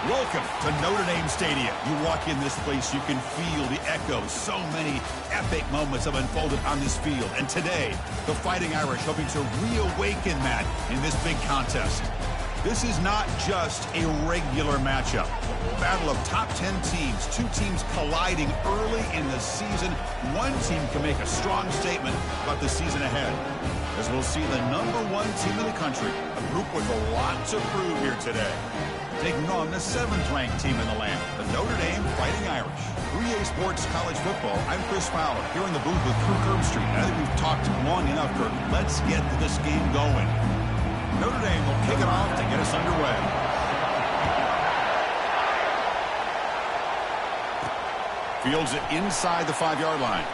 Welcome to Notre Dame Stadium. You walk in this place, you can feel the echoes. So many epic moments have unfolded on this field. And today, the Fighting Irish hoping to reawaken that in this big contest. This is not just a regular matchup. Battle of top 10 teams, two teams colliding early in the season. One team can make a strong statement about the season ahead, as we'll see the #1 team in the country, a group with a lot to prove here today, taking on the 7th-ranked team in the land, the Notre Dame Fighting Irish. 3A Sports College Football, I'm Chris Fowler, here in the booth with Kirk Herbstreit. I think we've talked long enough, Kirk. Let's get this game going. Notre Dame will kick it off to get us underway. Fields it inside the 5-yard line.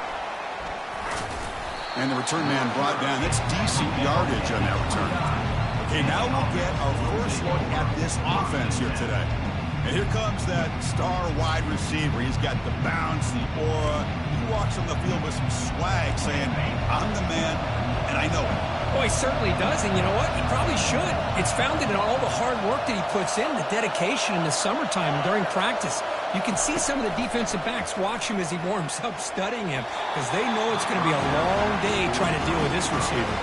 And the return man brought down. That's decent yardage on that return. Okay, now we'll get our first look at this offense here today. And here comes that star wide receiver. He's got the bounce, the aura. He walks on the field with some swag saying, I'm the man, and I know it. Well, he certainly does, and you know what? He probably should. It's founded in all the hard work that he puts in, the dedication in the summertime and during practice. You can see some of the defensive backs watch him as he warms up, studying him, because they know it's going to be a long day trying to deal with this receiver.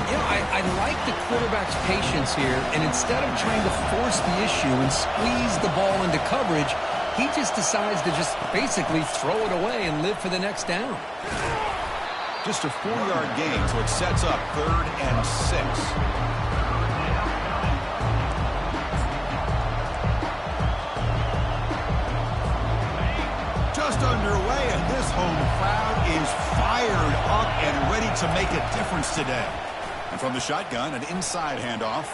You know, I like the quarterback's patience here, and instead of trying to force the issue and squeeze the ball into coverage, he just decides to just basically throw it away and live for the next down. Just a 4-yard gain, so it sets up 3rd and 6. Just underway, and this home crowd is fired up and ready to make a difference today. And from the shotgun, an inside handoff.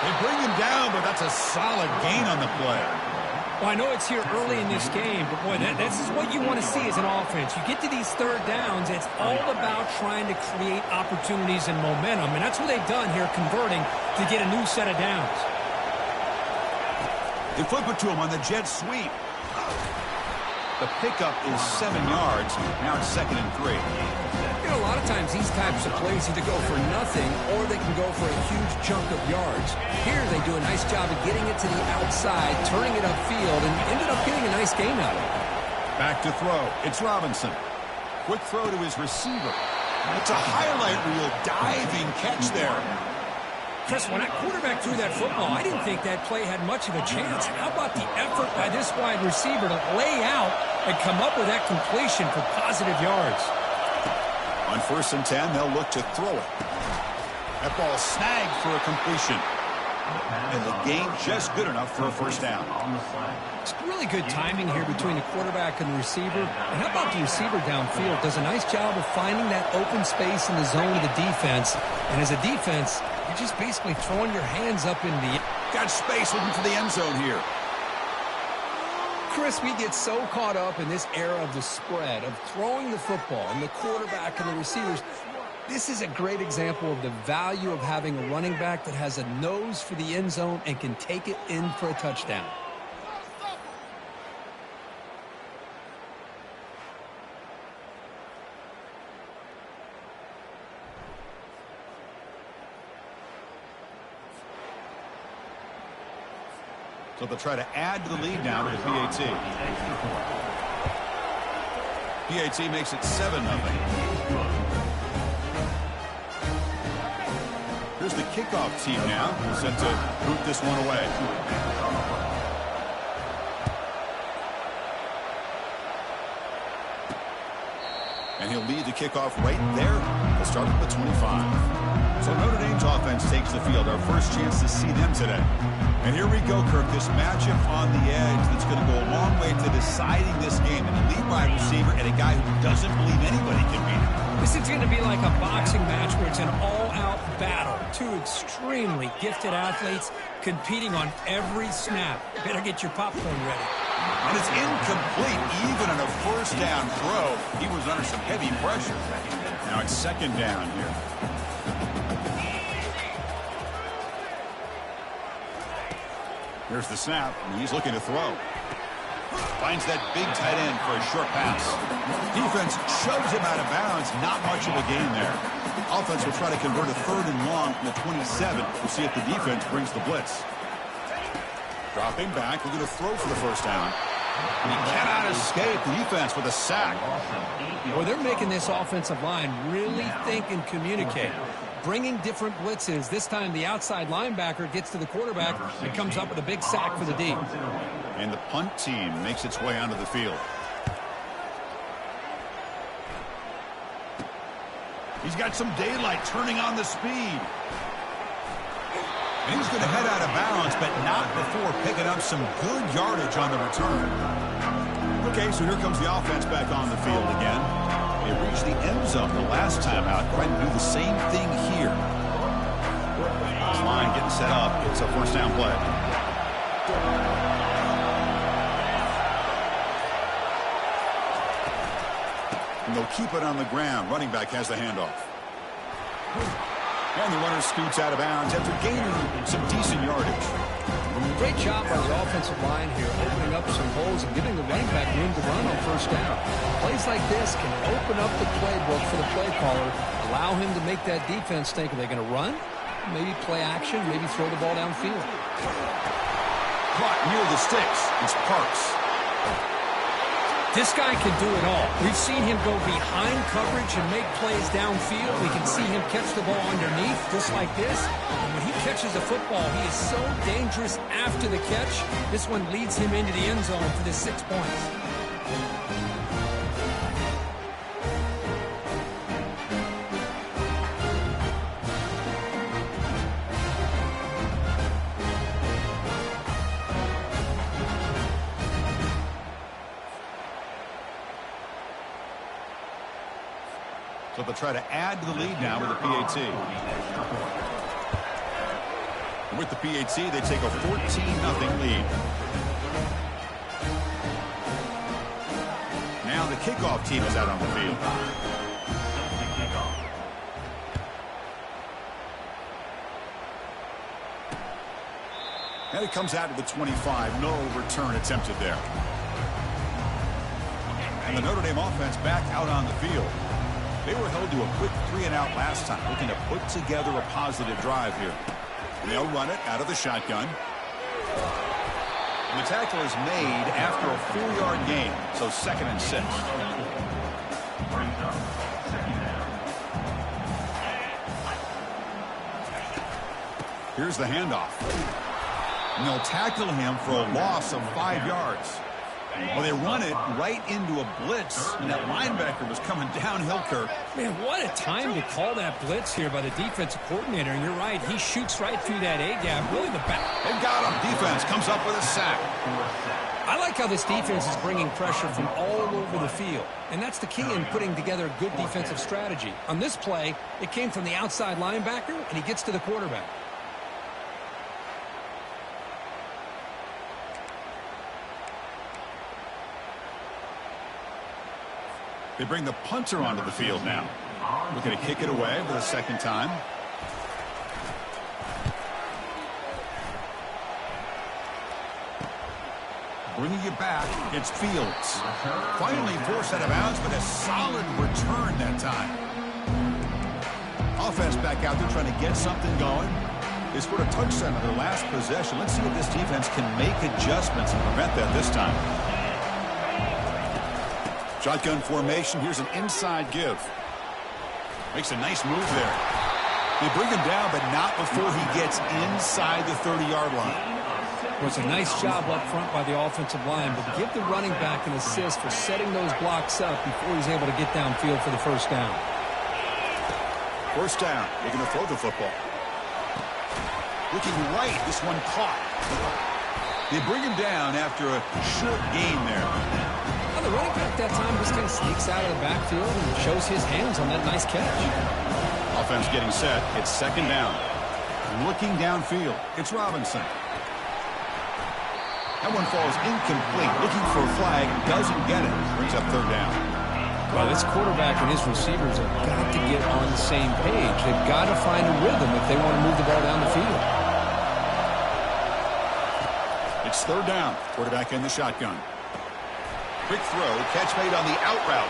They bring him down, but that's a solid gain on the play. Well, I know it's here early in this game, but boy, this is what you want to see as an offense. You get to these 3rd downs, it's all about trying to create opportunities and momentum, and that's what they've done here, converting to get a new set of downs. They flip it to him on the jet sweep. The pickup is 7 yards. Now it's 2nd and 3. You know, a lot of times these types of plays either go for nothing or they can go for a huge chunk of yards. Here they do a nice job of getting it to the outside, turning it upfield, and ended up getting a nice gain out of it. Back to throw. It's Robinson. Quick throw to his receiver. It's a highlight reel diving catch there. Chris, when that quarterback threw that football, I didn't think that play had much of a chance. How about the effort by this wide receiver to lay out and come up with that completion for positive yards? On 1st and 10, they'll look to throw it. That ball snagged for a completion. And the gain just good enough for a 1st down. It's really good timing here between the quarterback and the receiver. And how about the receiver downfield? Does a nice job of finding that open space in the zone of the defense. And as a defense, you're just basically throwing your hands up in the... Got space looking for the end zone here. Chris, we get so caught up in this era of the spread, of throwing the football and the quarterback and the receivers. This is a great example of the value of having a running back that has a nose for the end zone and can take it in for a touchdown. So they'll try to add to the lead now to the PAT. PAT makes it 7-0. Here's the kickoff team now, set to boot this one away. And he'll lead the kickoff right there. He'll start at the 25. So Notre Dame's offense takes the field. Our first chance to see them today. And here we go, Kirk. This matchup on the edge that's going to go a long way to deciding this game. An elite wide receiver and a guy who doesn't believe anybody can beat him. This is going to be like a boxing match where it's an all-out battle. Two extremely gifted athletes competing on every snap. Better get your popcorn ready. And it's incomplete even on a 1st down throw. He was under some heavy pressure. Now it's 2nd down here. Here's the snap, and he's looking to throw. Finds that big tight end for a short pass. Defense shoves him out of bounds. Not much of a gain there. Offense will try to convert a 3rd and long from the 27. We'll see if the defense brings the blitz. Dropping back, looking to throw for the first down. And he cannot escape the defense with a sack. Well, they're making this offensive line really think and communicate. Bringing different blitzes. This time the outside linebacker gets to the quarterback and comes up with a big sack for the D. And the punt team makes its way onto the field. He's got some daylight turning on the speed. And he's going to head out of bounds, but not before picking up some good yardage on the return. Okay, so here comes the offense back on the field again. They reached the end zone the last time out, trying to do the same thing here. This line getting set up. It's a first down play. And they'll keep it on the ground. Running back has the handoff. And the runner scoots out of bounds after gaining some decent yardage. Great job by the offensive line here, opening up some holes and giving the running back room to run on first down. Plays like this can open up the playbook for the play caller, allow him to make that defense think, are they going to run? Maybe play action, maybe throw the ball downfield. Caught near the sticks. It's Parks. This guy can do it all. We've seen him go behind coverage and make plays downfield. We can see him catch the ball underneath, just like this. And when he catches the football, he is so dangerous after the catch. This one leads him into the end zone for the 6 points. So they'll try to add to the lead now with the PAT. And with the PAT, they take a 14-0 lead. Now the kickoff team is out on the field. And it comes out to the 25. No return attempted there. And the Notre Dame offense back out on the field. They were held to a quick 3-and-out last time, looking to put together a positive drive here. And they'll run it out of the shotgun. And the tackle is made after a 4-yard gain, so 2nd and 6. Here's the handoff. And they'll tackle him for a loss of 5 yards. Well, they run it right into a blitz, and that linebacker was coming downhill, Kirk. Man, what a time to call that blitz here by the defensive coordinator. And you're right, he shoots right through that A-gap. Really the back. They got him. Defense comes up with a sack. I like how this defense is bringing pressure from all over the field. And that's the key in putting together a good defensive strategy. On this play, it came from the outside linebacker, and he gets to the quarterback. They bring the punter onto the field now. Looking to kick it away for the 2nd time. Bringing it back, it's Fields. Finally forced out of bounds, but a solid return that time. Offense back out there trying to get something going. They scored a touchdown on their last possession. Let's see if this defense can make adjustments and prevent that this time. Shotgun formation. Here's an inside give. Makes a nice move there. They bring him down, but not before he gets inside the 30-yard line. Well, it's a nice job up front by the offensive line, but give the running back an assist for setting those blocks up before he's able to get downfield for the first down. First down. They're going to throw the football. Looking right. This one caught. They bring him down after a short gain there. The running back that time just kind of sneaks out of the backfield and shows his hands on that nice catch. Offense getting set. It's 2nd down. Looking downfield. It's Robinson. That one falls incomplete. Looking for a flag. Doesn't get it. Brings up 3rd down. Well, this quarterback and his receivers have got to get on the same page. They've got to find a rhythm if they want to move the ball down the field. It's 3rd down. Quarterback in the shotgun. Quick throw, catch made on the out route.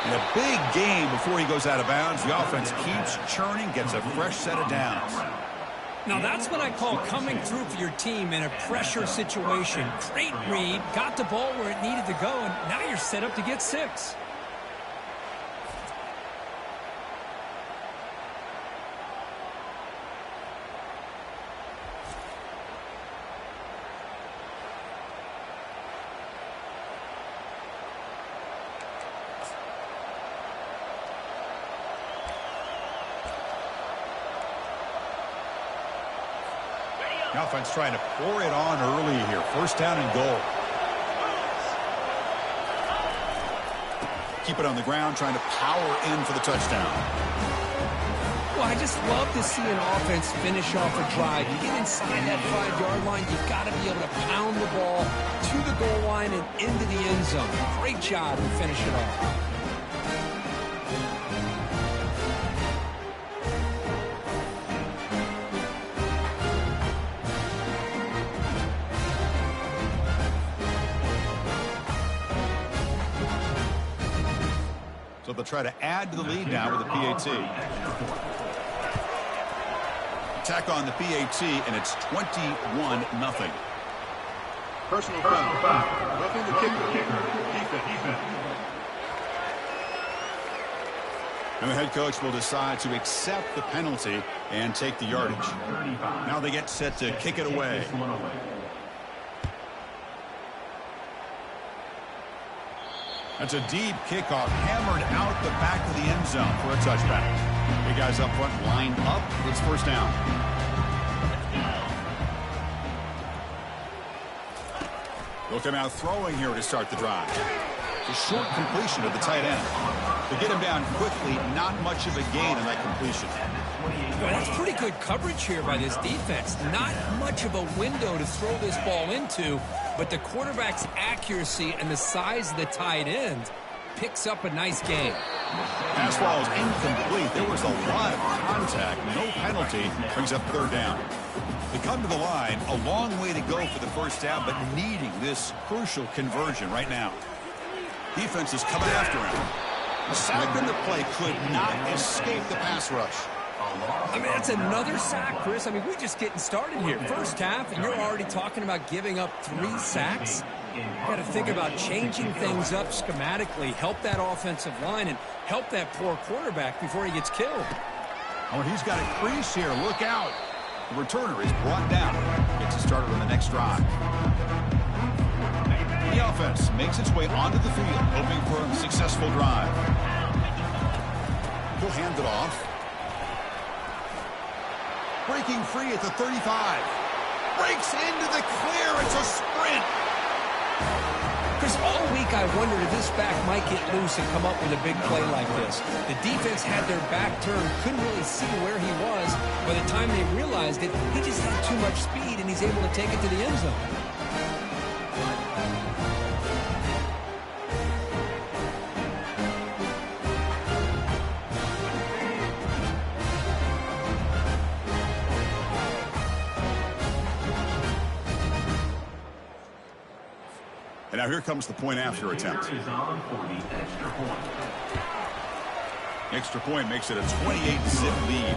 And a big gain before he goes out of bounds. The offense keeps churning, gets a fresh set of downs. Now that's what I call coming through for your team in a pressure situation. Great read, got the ball where it needed to go, and now you're set up to get 6. The offense trying to pour it on early here. First down and goal. Keep it on the ground, trying to power in for the touchdown. Well, I just love to see an offense finish off a drive. You get inside that 5-yard line, you've got to be able to pound the ball to the goal line and into the end zone. Great job to finish it off. So they'll try to add to the lead now with the PAT. Attack on the PAT, and it's 21-0. Personal foul. Roughing the kicker. Defense. And the head coach will decide to accept the penalty and take the yardage. Now they get set to kick it away. That's a deep kickoff, hammered out the back of the end zone for a touchback. Big guys up front, lined up. It's first down. They'll come out throwing here to start the drive. A short completion to the tight end. They get him down quickly, not much of a gain on that completion. Well, that's pretty good coverage here by this defense. Not much of a window to throw this ball into, but the quarterback's accuracy and the size of the tight end picks up a nice gain. Pass ball is incomplete. There was a lot of contact. No penalty. Brings up third down. They come to the line. A long way to go for the first down, but needing this crucial conversion right now. Defense is coming after him. The sack in the play could not escape the pass rush. I mean, that's another sack, Chris. I mean, we're just getting started here. First half, and you're already talking about giving up 3 sacks. You got to think about changing things up schematically, help that offensive line, and help that poor quarterback before he gets killed. Oh, he's got a crease here. Look out. The returner is brought down. Gets it started on the next drive. The offense makes its way onto the field, hoping for a successful drive. He'll hand it off. Breaking free at the 35. Breaks into the clear. It's a sprint. Chris, all week I wondered if this back might get loose and come up with a big play like this. The defense had their back turned, couldn't really see where he was. By the time they realized it, he just had too much speed, and he's able to take it to the end zone. And now here comes the point after attempt. Extra point makes it a 28-zip lead.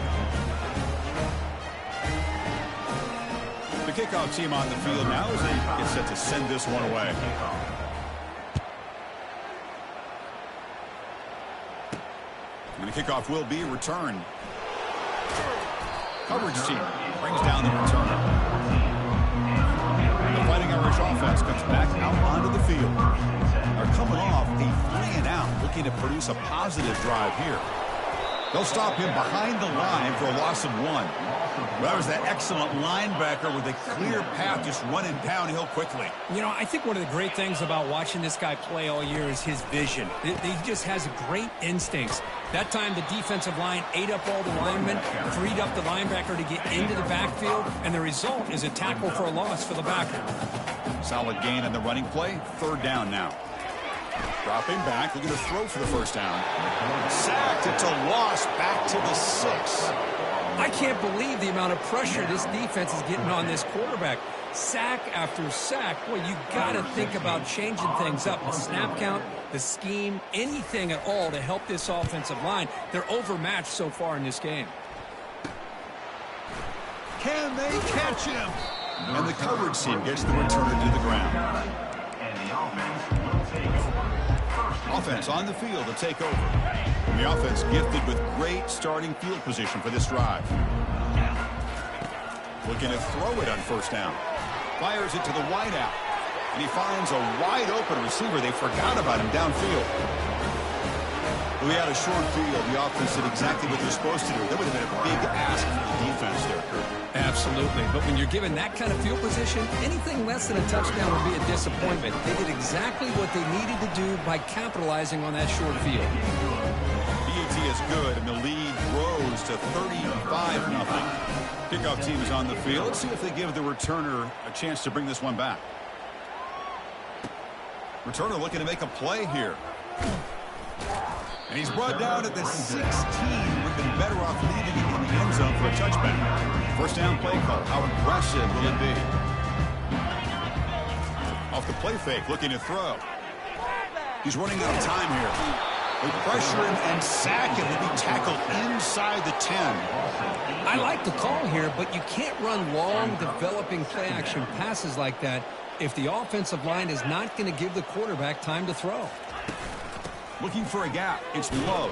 The kickoff team on the field now as they get set to send this one away. And the kickoff will be returned. Coverage team brings down the returner. The Fighting Irish offense comes back out onto the field. They're coming off a 3-and-out, looking to produce a positive drive here. They'll stop him behind the line for a loss of 1. Well, that was that excellent linebacker with a clear path just running downhill quickly. You know, I think one of the great things about watching this guy play all year is his vision. He just has great instincts. That time the defensive line ate up all the linemen, freed up the linebacker to get into the backfield, and the result is a tackle for a loss for the backer. Solid gain on the running play. Third down now. Dropping back, looking to throw for the first down. Sacked, it's a loss back to the 6. I can't believe the amount of pressure this defense is getting on this quarterback. Sack after sack. Boy, you got to think about changing things up. The snap count, the scheme, anything at all to help this offensive line. They're overmatched so far in this game. Can they catch him? And the coverage team gets the returner to the ground. And the offense will take over. Offense on the field to take over. And the offense gifted with great starting field position for this drive. Looking to throw it on first down. Fires it to the wideout. And he finds a wide-open receiver. They forgot about him downfield. We had a short field. The offense did exactly what they're supposed to do. That would have been a big ask for the defense there, Kurt. Absolutely. But when you're given that kind of field position, anything less than a touchdown would be a disappointment. They did exactly what they needed to do by capitalizing on that short field. PAT is good, and the lead grows to 35-0. Kickoff team is on the field. Let's see if they give the returner a chance to bring this one back. Returner looking to make a play here. And he's brought down at the 16. Would have been better off leaving it in the end zone for a touchback. First down play call. How aggressive will it be? Off the play fake, looking to throw. He's running out of time here. They pressure him and sack him. He'll be tackled inside the 10. I like the call here, but you can't run long, developing play-action passes like that if the offensive line is not going to give the quarterback time to throw. Looking for a gap. It's low.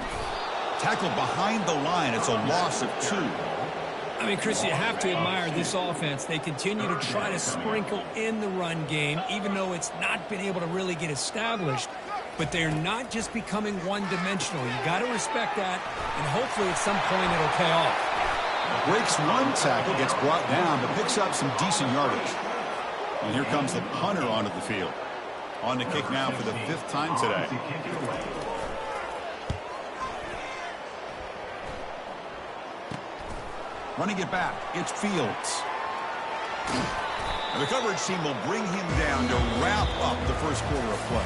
Tackled behind the line. It's a loss of 2. I mean, Chris, you have to admire this offense. They continue to try to sprinkle in the run game, even though it's not been able to really get established. But they're not just becoming one-dimensional. You got to respect that, and hopefully at some point it'll pay off. Breaks one tackle, gets brought down, but picks up some decent yardage. And here comes the punter onto the field. On the kick now for the 5th time today. Running it back, it's Fields. And the coverage team will bring him down to wrap up the first quarter of play.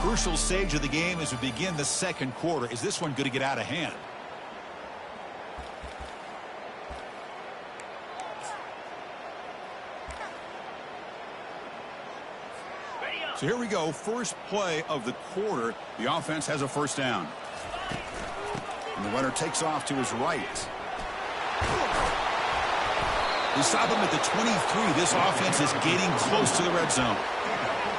Crucial stage of the game as we begin the second quarter. Is this one going to get out of hand? So here we go. First play of the quarter. The offense has a first down. And the runner takes off to his right. They stop him at the 23. This offense is getting close to the red zone.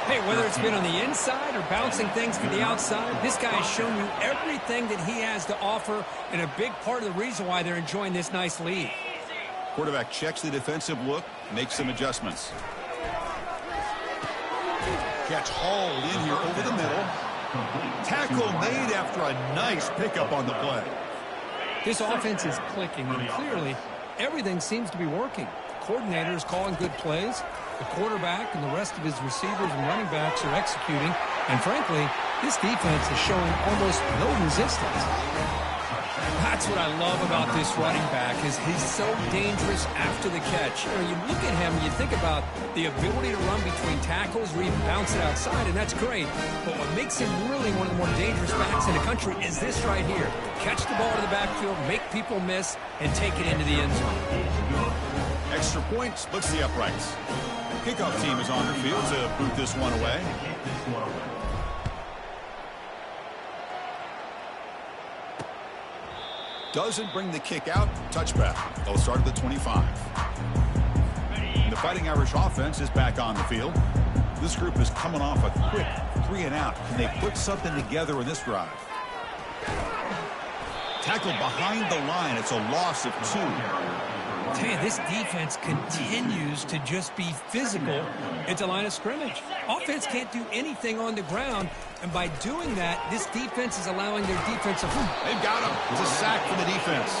Hey, whether it's been on the inside or bouncing things to the outside, this guy has shown you everything that he has to offer, and a big part of the reason why they're enjoying this nice lead. Quarterback checks the defensive look, makes some adjustments. Catch hauled in here over the middle. Tackle made after a nice pickup on the play. This offense is clicking, and clearly everything seems to be working. The coordinator is calling good plays. The quarterback and the rest of his receivers and running backs are executing. And frankly, this defense is showing almost no resistance. That's what I love about this running back is he's so dangerous after the catch. You know, you look at him and you think about the ability to run between tackles or even bounce it outside, and that's great. But what makes him really one of the more dangerous backs in the country is this right here. Catch the ball to the backfield, make people miss, and take it into the end zone. Extra point splits the uprights. Kickoff team is on the field to boot this one away. Doesn't bring the kick out. Touchback. They'll start at the 25. And the Fighting Irish offense is back on the field. This group is coming off a quick 3-and-out. Can they put something together in this drive? Tackled behind the line. It's a loss of 2. I tell you, this defense continues to just be physical at the line of scrimmage. Offense can't do anything on the ground, and by doing that, this defense is allowing their defensive... They've got him. It's a sack for the defense.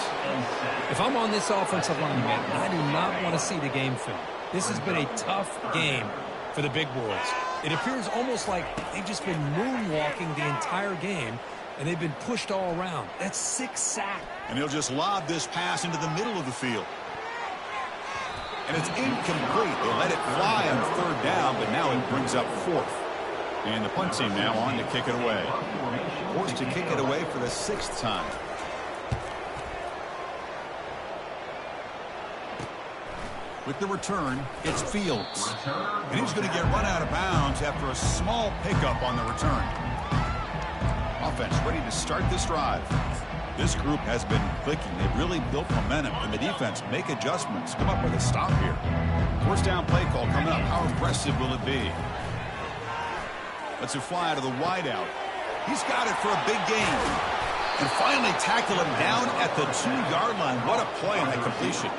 If I'm on this offensive line, man, I do not want to see the game film. This has been a tough game for the big boys. It appears almost like they've just been moonwalking the entire game, and they've been pushed all around. That's 6 sacks. And he'll just lob this pass into the middle of the field. And it's incomplete. They let it fly on 3rd down, but now it brings up 4th. And the punt team now on to kick it away. Forced to kick it away for the 6th time. With the return, it's Fields. And he's going to get run out of bounds after a small pickup on the return. Offense ready to start this drive. This group has been clicking. They've really built momentum, and the defense make adjustments. Come up with a stop here. First down play call coming up. How aggressive will it be? Let's it fly out of the wideout. He's got it for a big gain. And finally tackle him down at the 2-yard line. What a play on that completion.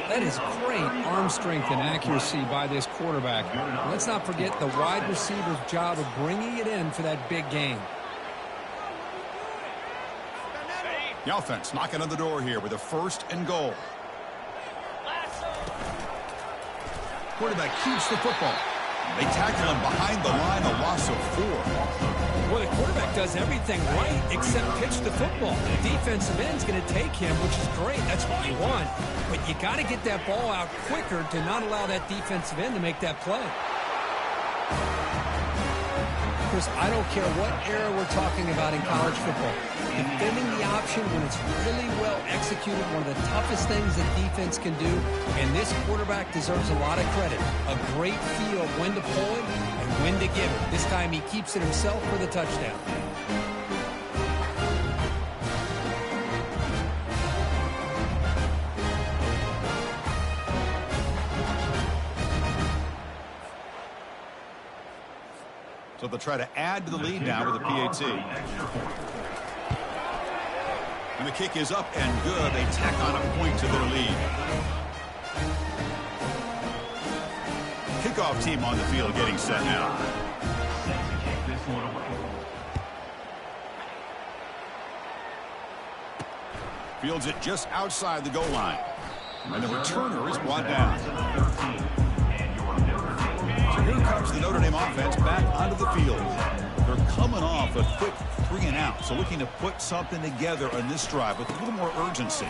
That is great arm strength and accuracy by this quarterback. Let's not forget the wide receiver's job of bringing it in for that big gain. The offense knocking on the door here with a 1st and goal. Quarterback keeps the football. They tackle him behind the line, a loss of 4. Well, the quarterback does everything right except pitch the football. The defensive end's going to take him, which is great. That's what you want. But you got to get that ball out quicker to not allow that defensive end to make that play. Chris, I don't care what era we're talking about in college football. Defending the option when it's really well executed, one of the toughest things that defense can do, and this quarterback deserves a lot of credit. A great feel of when to pull it and when to give it. This time he keeps it himself for the touchdown. So they'll try to add to the lead now with a PAT. And the kick is up and good. They tack on a point to their lead. Kickoff team on the field getting set now. Fields it just outside the goal line. And the returner is brought down. So here comes the Notre Dame offense back onto the field. They're coming off a quick 3 and out, so looking to put something together on this drive with a little more urgency.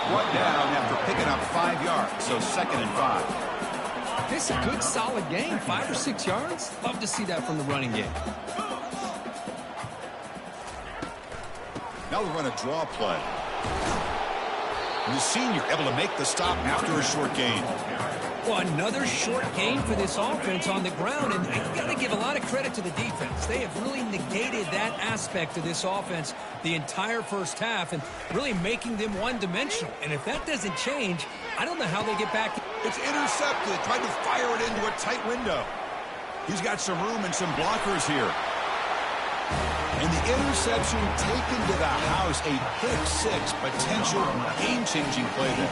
Brought down after picking up 5 yards, so 2nd and 5. This is a good, solid game, 5 or 6 yards. Love to see that from the running game. Now we run a draw play. And the senior able to make the stop after a short gain. Well, another short gain for this offense on the ground, and you got to give a lot of credit to the defense. They have really negated that aspect of this offense the entire first half and really making them one-dimensional. And if that doesn't change, I don't know how they get back. It's intercepted. Tried to fire it into a tight window. He's got some room and some blockers here. And the interception taken to the house, a pick-6, potential game-changing play there.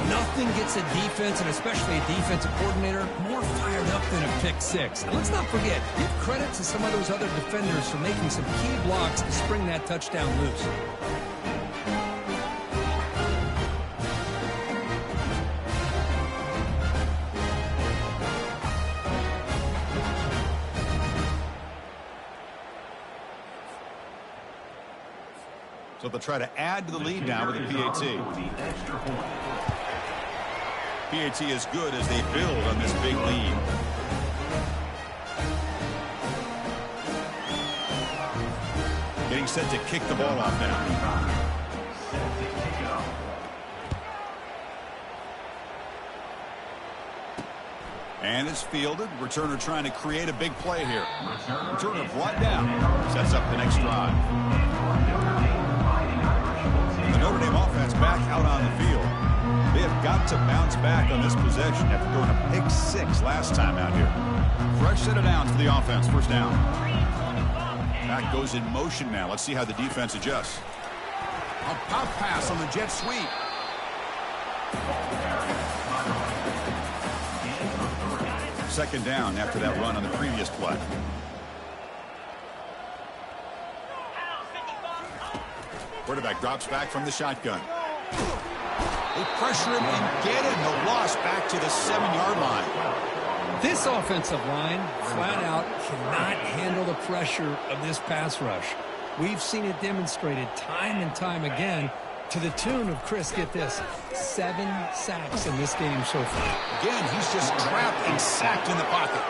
Nothing gets a defense, and especially a defensive coordinator, more fired up than a pick-6. And let's not forget, give credit to some of those other defenders for making some key blocks to spring that touchdown loose. So they'll try to add to the lead now with a PAT. PAT is good as they build on this big lead. Getting set to kick the ball off now. And it's fielded. Returner trying to create a big play here. Returner brought down. Sets up the next drive. The Notre Dame offense back out on the field. They have got to bounce back on this possession after throwing a pick-6 last time out here. Fresh set of downs for the offense. First down. Back goes in motion now. Let's see how the defense adjusts. A pop pass on the jet sweep. Second down after that run on the previous play. Quarterback drops back from the shotgun. They pressure him and get him. The loss back to the 7-yard line. This offensive line, flat out, cannot handle the pressure of this pass rush. We've seen it demonstrated time and time again to the tune of, Chris, get this, 7 sacks in this game so far. Again, he's just trapped and sacked in the pocket.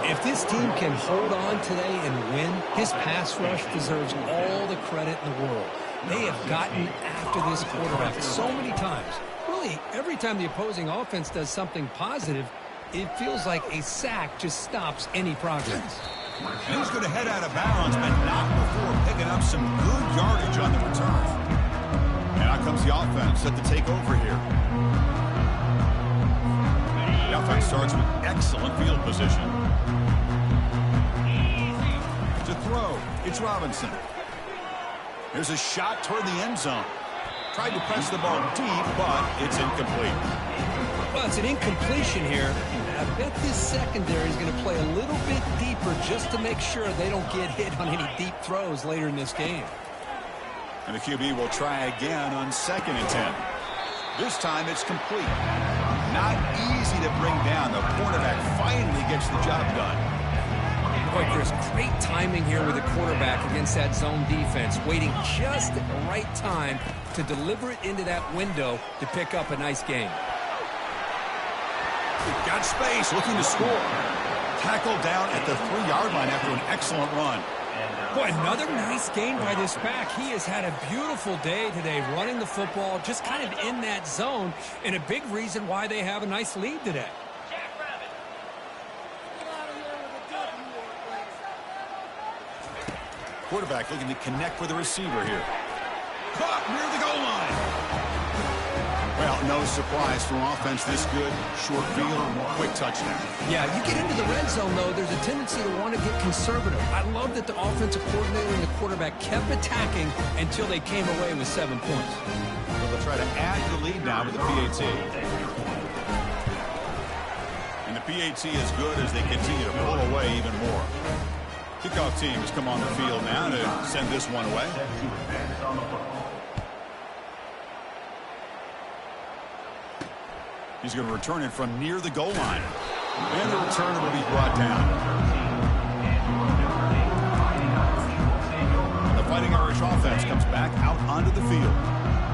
If this team can hold on today and win, his pass rush deserves all the credit in the world. They have gotten after this quarterback so many times. Really, every time the opposing offense does something positive, it feels like a sack just stops any progress. And he's going to head out of bounds, but not before picking up some good yardage on the return. And out comes the offense set to take over here. The offense starts with excellent field position. To throw, it's Robinson. There's a shot toward the end zone. Tried to press the ball deep, but it's incomplete. Well, it's an incompletion here. I bet this secondary is going to play a little bit deeper just to make sure they don't get hit on any deep throws later in this game. And the QB will try again on 2nd and 10. This time it's complete. Not easy to bring down. The quarterback finally gets the job done. Boy, Chris, great timing here with the quarterback against that zone defense, waiting just at the right time to deliver it into that window to pick up a nice gain. Got space, looking to score. Tackled down at the 3-yard line after an excellent run. Boy, another nice gain by this back. He has had a beautiful day today running the football, just kind of in that zone, and a big reason why they have a nice lead today. Quarterback looking to connect with the receiver here. Caught near the goal line. Well, no surprise from offense this good. Short field, quick touchdown. Yeah, you get into the red zone, though, there's a tendency to want to get conservative. I love that the offensive coordinator and the quarterback kept attacking until they came away with 7 points. So they'll try to add to the lead now with the PAT. And the PAT is good as they continue to pull away even more. Kickoff team has come on the field now to send this one away. He's going to return it from near the goal line. And the returner will be brought down. And the Fighting Irish offense comes back out onto the field.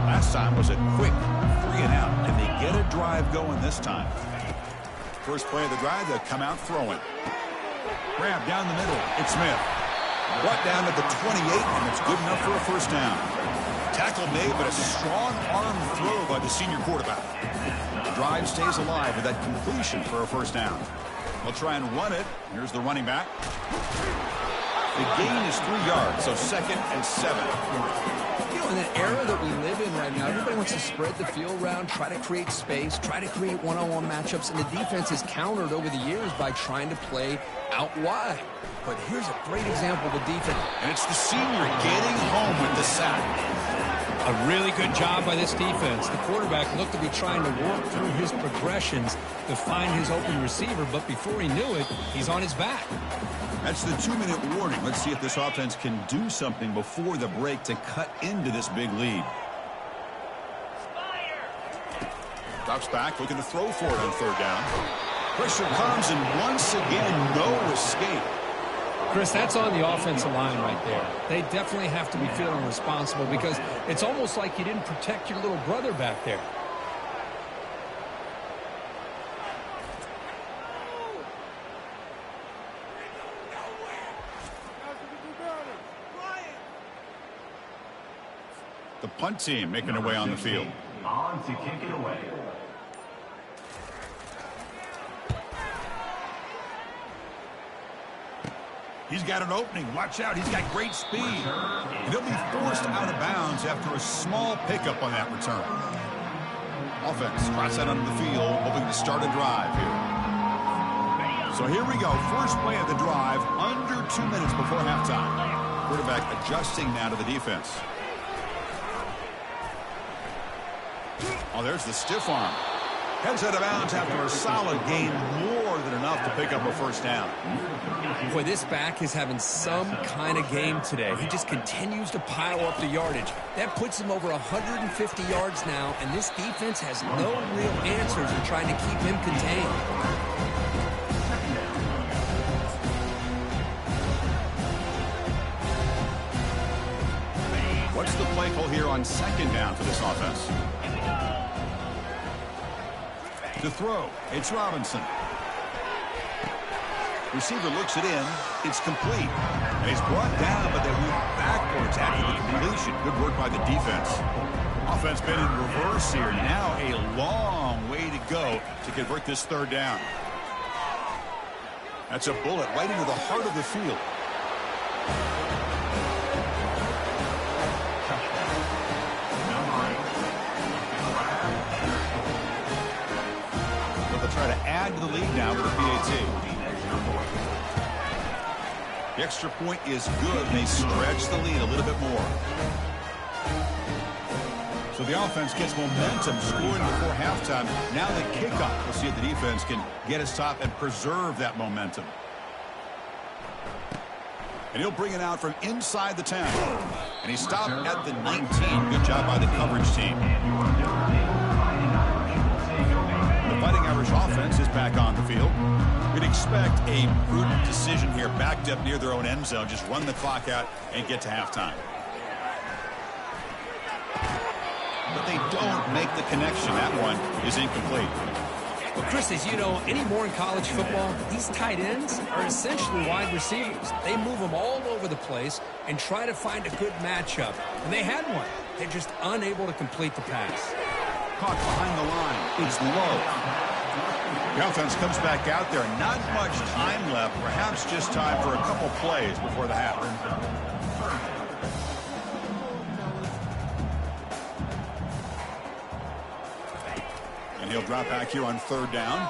Last time was a quick 3-and-out, and they get a drive going this time. First play of the drive, they'll come out throwing. Grab down the middle, it's Smith. Brought down at the 28, and it's good enough for a first down. Tackle made, but a strong arm throw by the senior quarterback. The drive stays alive with that completion for a first down. They'll try and run it. Here's the running back. The gain is 3 yards, so 2nd and 7. You know, in the era that we live in right now, everybody wants to spread the field around, try to create space, try to create one-on-one matchups, and the defense has countered over the years by trying to play out wide. But here's a great example of the defense. And it's the senior getting home with the sack. A really good job by this defense. The quarterback looked to be trying to work through his progressions to find his open receiver, but before he knew it, he's on his back. That's the 2-minute warning. Let's see if this offense can do something before the break to cut into this big lead. Drops back, looking to throw for it on 3rd down. Pressure comes, and once again, no escape. Chris, that's on the offensive line right there. They definitely have to be feeling responsible because it's almost like you didn't protect your little brother back there. The punt team making their way on the field. On to kick it away. He's got an opening. Watch out. He's got great speed. And he'll be forced out of bounds after a small pickup on that return. Offense trots out onto the field, hoping to start a drive here. So here we go. First play of the drive, under 2 minutes before halftime. Quarterback adjusting now to the defense. Oh, there's the stiff arm. Heads out of bounds after a solid gain, more than enough to pick up a first down. Boy, this back is having some kind of game today. He just continues to pile up the yardage. That puts him over 150 yards now, and this defense has no real answers in trying to keep him contained. What's the play call here on 2nd down for this offense? To throw, it's Robinson. Receiver looks it in. It's complete. And he's brought down, but they went backwards after the completion. Good work by the defense. Offense been in reverse here. Now a long way to go to convert this third down. That's a bullet right into the heart of the field. Well, they'll try to add to the lead now with the PAT. The extra point is good, and they stretch the lead a little bit more. So the offense gets momentum, scoring before halftime. Now the kickoff. We'll see if the defense can get a stop and preserve that momentum. And he'll bring it out from inside the 10. And he stopped at the 19. Good job by the coverage team. The Fighting Irish offense is back on the field. We'd expect a prudent decision here, backed up near their own end zone. Just run the clock out and get to halftime. But they don't make the connection. That one is incomplete. Well, Chris, as you know, anymore in college football, these tight ends are essentially wide receivers. They move them all over the place and try to find a good matchup. And they had one. They're just unable to complete the pass. Caught behind the line. It's low. The offense comes back out there. Not much time left. Perhaps just time for a couple plays before the half. And he'll drop back here on third down.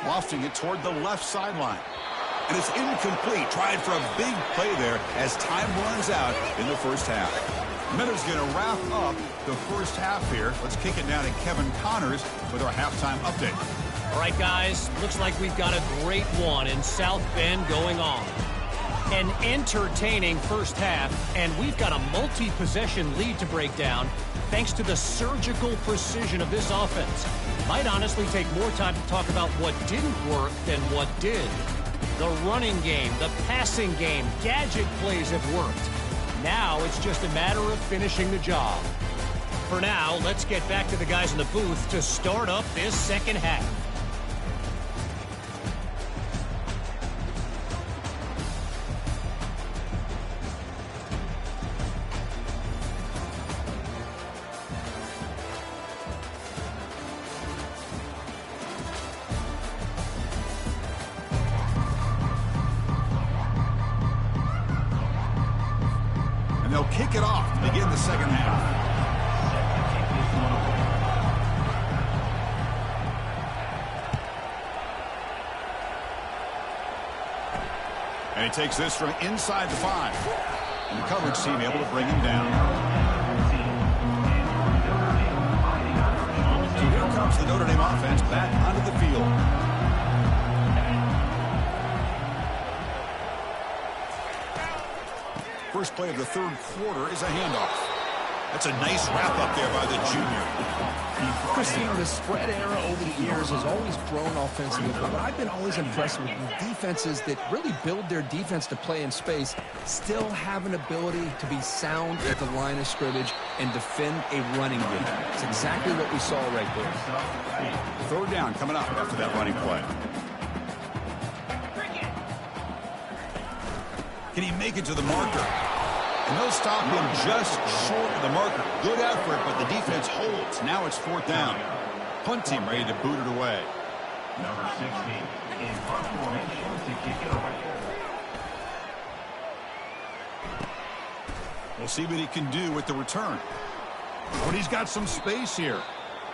Lofting it toward the left sideline. And it's incomplete. Tried for a big play there as time runs out in the first half. Miller's going to wrap up the first half here. Let's kick it down to Kevin Connors with our halftime update. All right, guys, looks like we've got a great one in South Bend going on. An entertaining first half, and we've got a multi-possession lead to break down thanks to the surgical precision of this offense. Might honestly take more time to talk about what didn't work than what did. The running game, the passing game, gadget plays have worked. Now it's just a matter of finishing the job. For now, let's get back to the guys in the booth to start up this second half. They'll kick it off to begin the second half. And he takes this from inside the 5. And the coverage team able to bring him down. So here comes the Notre Dame offense back onto the field. First play of the third quarter is a handoff. That's a nice wrap up there by the junior. Christine, the spread era over the years has always grown offensively, but I've been always impressed with defenses that really build their defense to play in space, still have an ability to be sound at the line of scrimmage and defend a running game. It's exactly what we saw right there. Third down coming up after that running play. Can he make it to the marker? And they'll stop him just short of the marker. Good effort, but the defense holds. Now it's fourth down. Punt team ready to boot it away. Number 60 in punt formation to kick it away. We'll see what he can do with the return. But he's got some space here.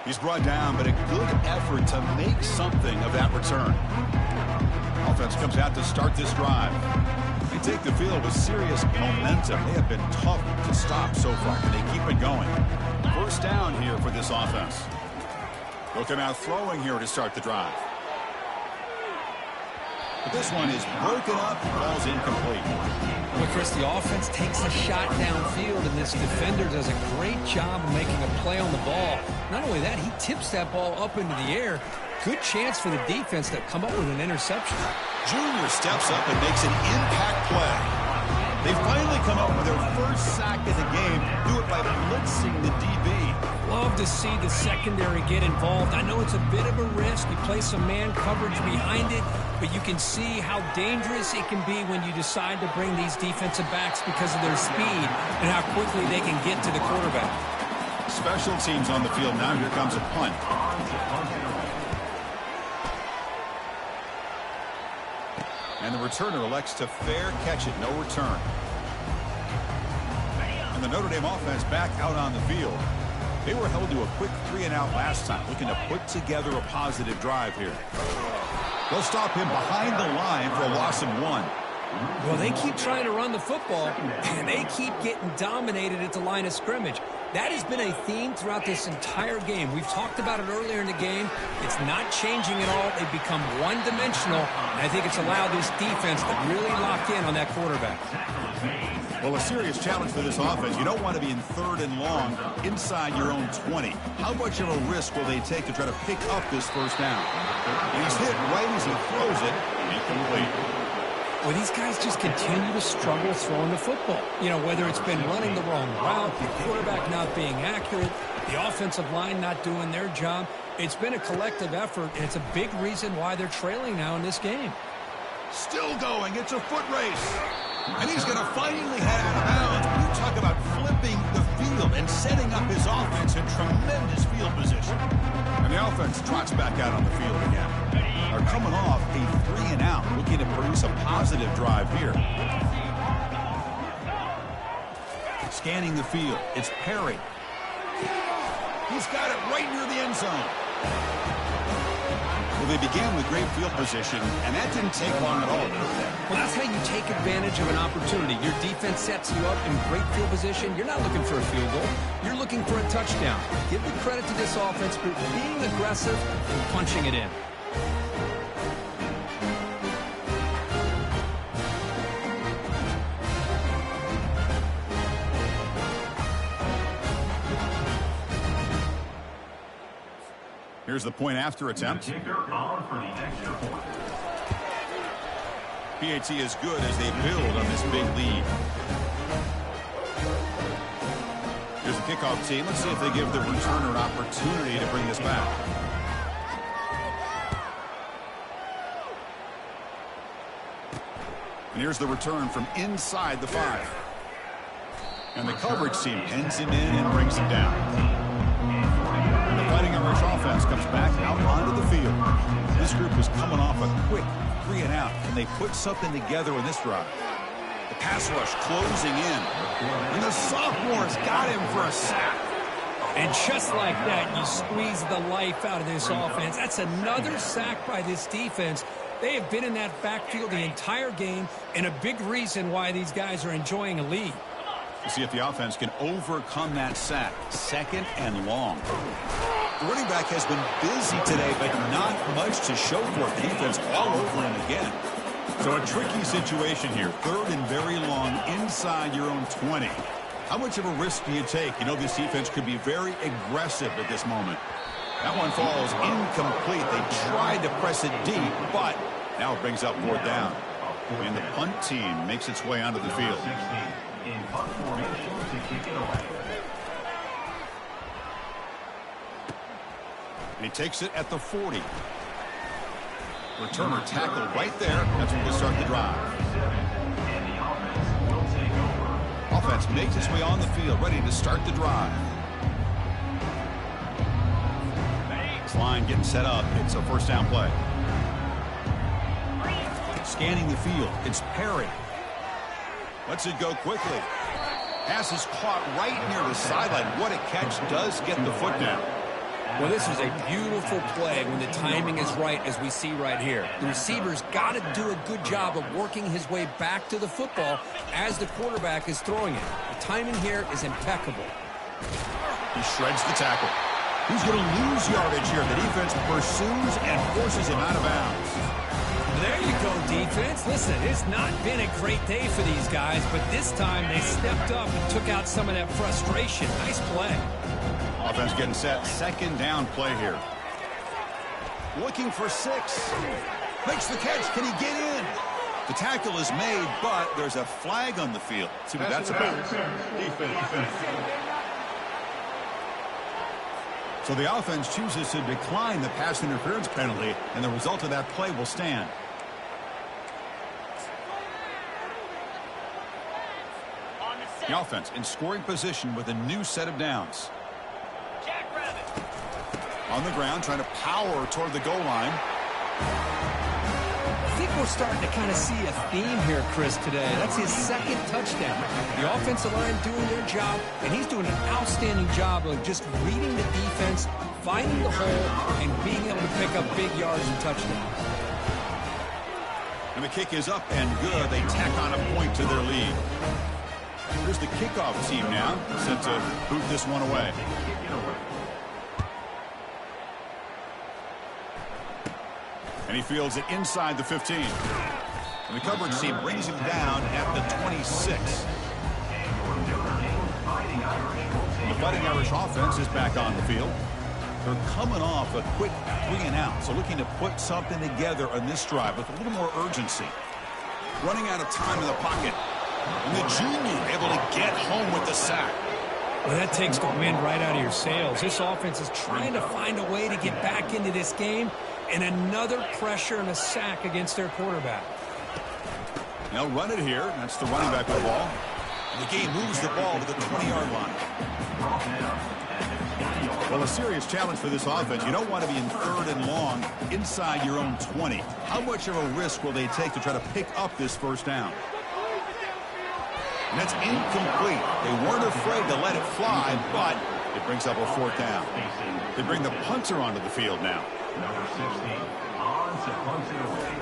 He's brought down, but a good effort to make something of that return. Offense comes out to start this drive. They take the field with serious momentum. They have been tough to stop so far, and they keep it going. First down here for this offense. They'll come out throwing here to start the drive. But this one is broken up, falls incomplete. Well, Chris, the offense takes a shot downfield, and this defender does a great job of making a play on the ball. Not only that, he tips that ball up into the air. Good chance for the defense to come up with an interception. Junior steps up and makes an impact play. They finally come up with their first sack of the game. Do it by blitzing the DB. Love love to see the secondary get involved. I know it's a bit of a risk. You play some man coverage behind it, but you can see how dangerous it can be when you decide to bring these defensive backs because of their speed and how quickly they can get to the quarterback. Special teams on the field now. Here comes a punt. And the returner elects to fair catch it. No return. And the Notre Dame offense back out on the field. They were held to a quick 3-and-out last time, looking to put together a positive drive here. They'll stop him behind the line for a loss of 1. Well, they keep trying to run the football, and they keep getting dominated at the line of scrimmage. That has been a theme throughout this entire game. We've talked about it earlier in the game. It's not changing at all. They've become one-dimensional, and I think it's allowed this defense to really lock in on that quarterback. Well, a serious challenge for this offense. You don't want to be in 3rd and long inside your own 20. How much of a risk will they take to try to pick up this first down? And he's hit right as he throws it. Incomplete. Well, these guys just continue to struggle throwing the football. You know, whether it's been running the wrong route, the quarterback not being accurate, the offensive line not doing their job. It's been a collective effort, and it's a big reason why they're trailing now in this game. Still going. It's a foot race. And he's going to finally head out of bounds. You talk about flipping the field and setting up his offense in tremendous field position. And the offense trots back out on the field again. They're coming off a 3-and-out, looking to produce a positive drive here. Scanning the field. It's Perry. He's got it right near the end zone. Well, they began with great field position, and that didn't take long at all. Well, that's how you take advantage of an opportunity. Your defense sets you up in great field position. You're not looking for a field goal. You're looking for a touchdown. Give the credit to this offense for being aggressive and punching it in. Here's the point after attempt. PAT is good as they build on this big lead. Here's the kickoff team. Let's see if they give the returner an opportunity to bring this back. And here's the return from inside the 5. And the coverage team pins him in and brings him down. Fighting Irish offense comes back out onto the field. This group is coming off a quick 3-and-out. Can they put something together in this drive? The pass rush closing in. And the sophomore's got him for a sack. And just like that, you squeeze the life out of this offense. That's another sack by this defense. They have been in that backfield the entire game, and a big reason why these guys are enjoying a lead. We'll see if the offense can overcome that sack. 2nd and long. The running back has been busy today, but not much to show for it. Defense all over him again. So a tricky situation here. 3rd and very long inside your own 20. How much of a risk do you take? You know this defense could be very aggressive at this moment. That one falls incomplete. They tried to press it deep, but now it brings up 4th down. And the punt team makes its way onto the field. In punt formation to kick it away. And he takes it at the 40. Returner tackle right there. That's when we'll start the drive. And the offense will take over. Offense makes its way on the field, ready to start the drive. This line getting set up. It's a 1st down play. Scanning the field. It's Perry. Lets it go quickly. Pass is caught right near the sideline. What a catch. Does get the foot down. Well, this is a beautiful play when the timing is right, as we see right here. The receiver's got to do a good job of working his way back to the football as the quarterback is throwing it. The timing here is impeccable. He shreds the tackle. He's going to lose yardage here. The defense pursues and forces him out of bounds. There you go, defense. Listen, it's not been a great day for these guys, but this time they stepped up and took out some of that frustration. Nice play. Offense getting set. 2nd down play here. Looking for 6. Makes the catch. Can he get in? The tackle is made, but there's a flag on the field. Let's see what that's about. Defense. So the offense chooses to decline the pass interference penalty, and the result of that play will stand. The offense in scoring position with a new set of downs. On the ground, trying to power toward the goal line. I think we're starting to kind of see a theme here, Chris, today. That's his second touchdown. The offensive line doing their job, and he's doing an outstanding job of just reading the defense, finding the hole, and being able to pick up big yards and touchdowns. And the kick is up and good. They tack on a point to their lead. Here's the kickoff team now, set to boot this one away. And he fields it inside the 15. And the coverage team brings him down at the 26. The Fighting Irish offense is back on the field. They're coming off a quick 3-and-out, so looking to put something together on this drive with a little more urgency. Running out of time in the pocket. And the junior able to get home with the sack. Well, that takes the wind right out of your sails. This offense is trying to find a way to get back into this game, and another pressure and a sack against their quarterback. They'll run it here. That's the running back with the ball. And the game moves the ball to the 20-yard line. Well, a serious challenge for this offense. You don't want to be in 3rd and long inside your own 20. How much of a risk will they take to try to pick up this first down? And that's incomplete. They weren't afraid to let it fly, but it brings up a 4th down. They bring the punter onto the field now. Number 16, on to punt it away.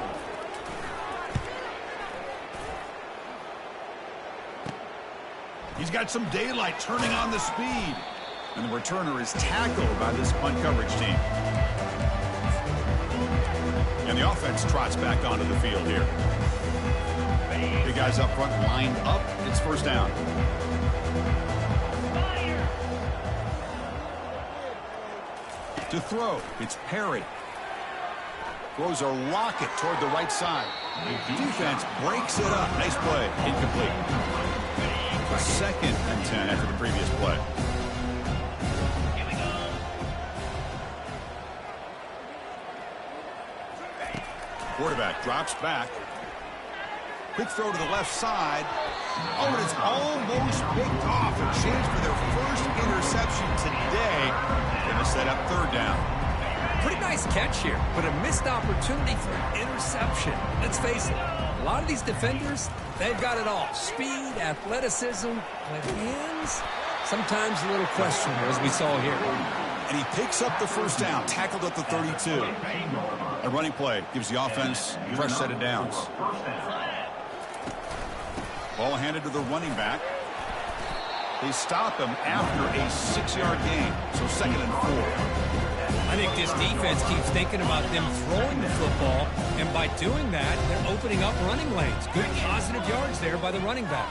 He's got some daylight turning on the speed. And the returner is tackled by this punt coverage team. And the offense trots back onto the field here. Big guys up front lined up. It's first down. To throw, it's Perry. Throws a rocket toward the right side. Defense breaks it up. Nice play. Incomplete. 2nd and 10 after the previous play. Quarterback drops back. Quick throw to the left side. Oh, and it's almost picked off. A chance for their first interception today. Going to set up 3rd down. Pretty nice catch here, but a missed opportunity for an interception. Let's face it, a lot of these defenders, they've got it all. Speed, athleticism, but hands, sometimes a little questionable, as we saw here. And he picks up the first down, tackled at the 32. A running play gives the offense a fresh set of downs. Ball handed to the running back. They stop him after a 6-yard gain, so 2nd and 4. I think this defense keeps thinking about them throwing the football, and by doing that, they're opening up running lanes. Good positive yards there by the running back.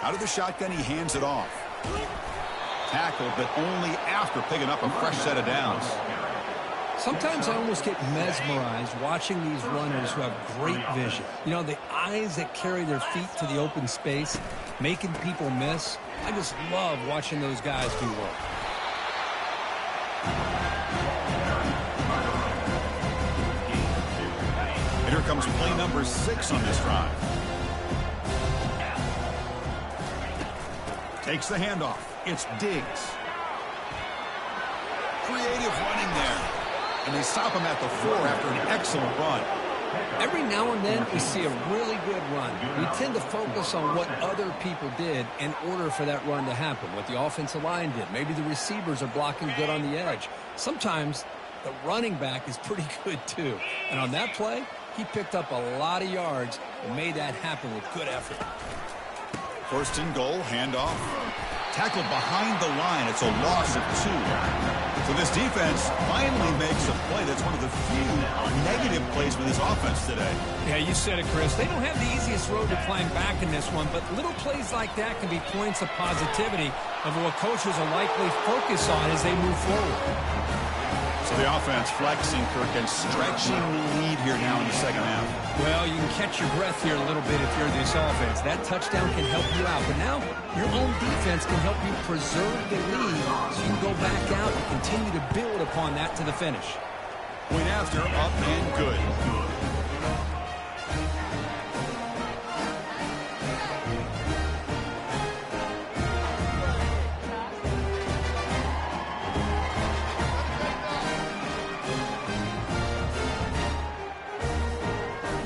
Out of the shotgun, he hands it off. Tackled, but only after picking up a fresh set of downs. Sometimes I almost get mesmerized watching these runners who have great vision. You know, the eyes that carry their feet to the open space, making people miss. I just love watching those guys do work. And here comes play number 6 on this drive. Takes the handoff. It's Diggs. Creative running there. And they stop him at the 4 after an excellent run. Every now and then we see a really good run. We tend to focus on what other people did in order for that run to happen, what the offensive line did. Maybe the receivers are blocking good on the edge. Sometimes the running back is pretty good too. And on that play, he picked up a lot of yards and made that happen with good effort. 1st and goal, handoff. Tackled behind the line. It's a loss of 2. So this defense finally makes a play. That's one of the few negative plays for this offense today. Yeah, you said it, Chris. They don't have the easiest road to climb back in this one, but little plays like that can be points of positivity of what coaches will likely focus on as they move forward. So the The offense flexing, Kirk, and stretching the lead here now in the second half. Well, you can catch your breath here a little bit if you're this offense. That touchdown can help you out. But now your own defense can help you preserve the lead so you can go back out and continue to build upon that to the finish. Point after, up and good.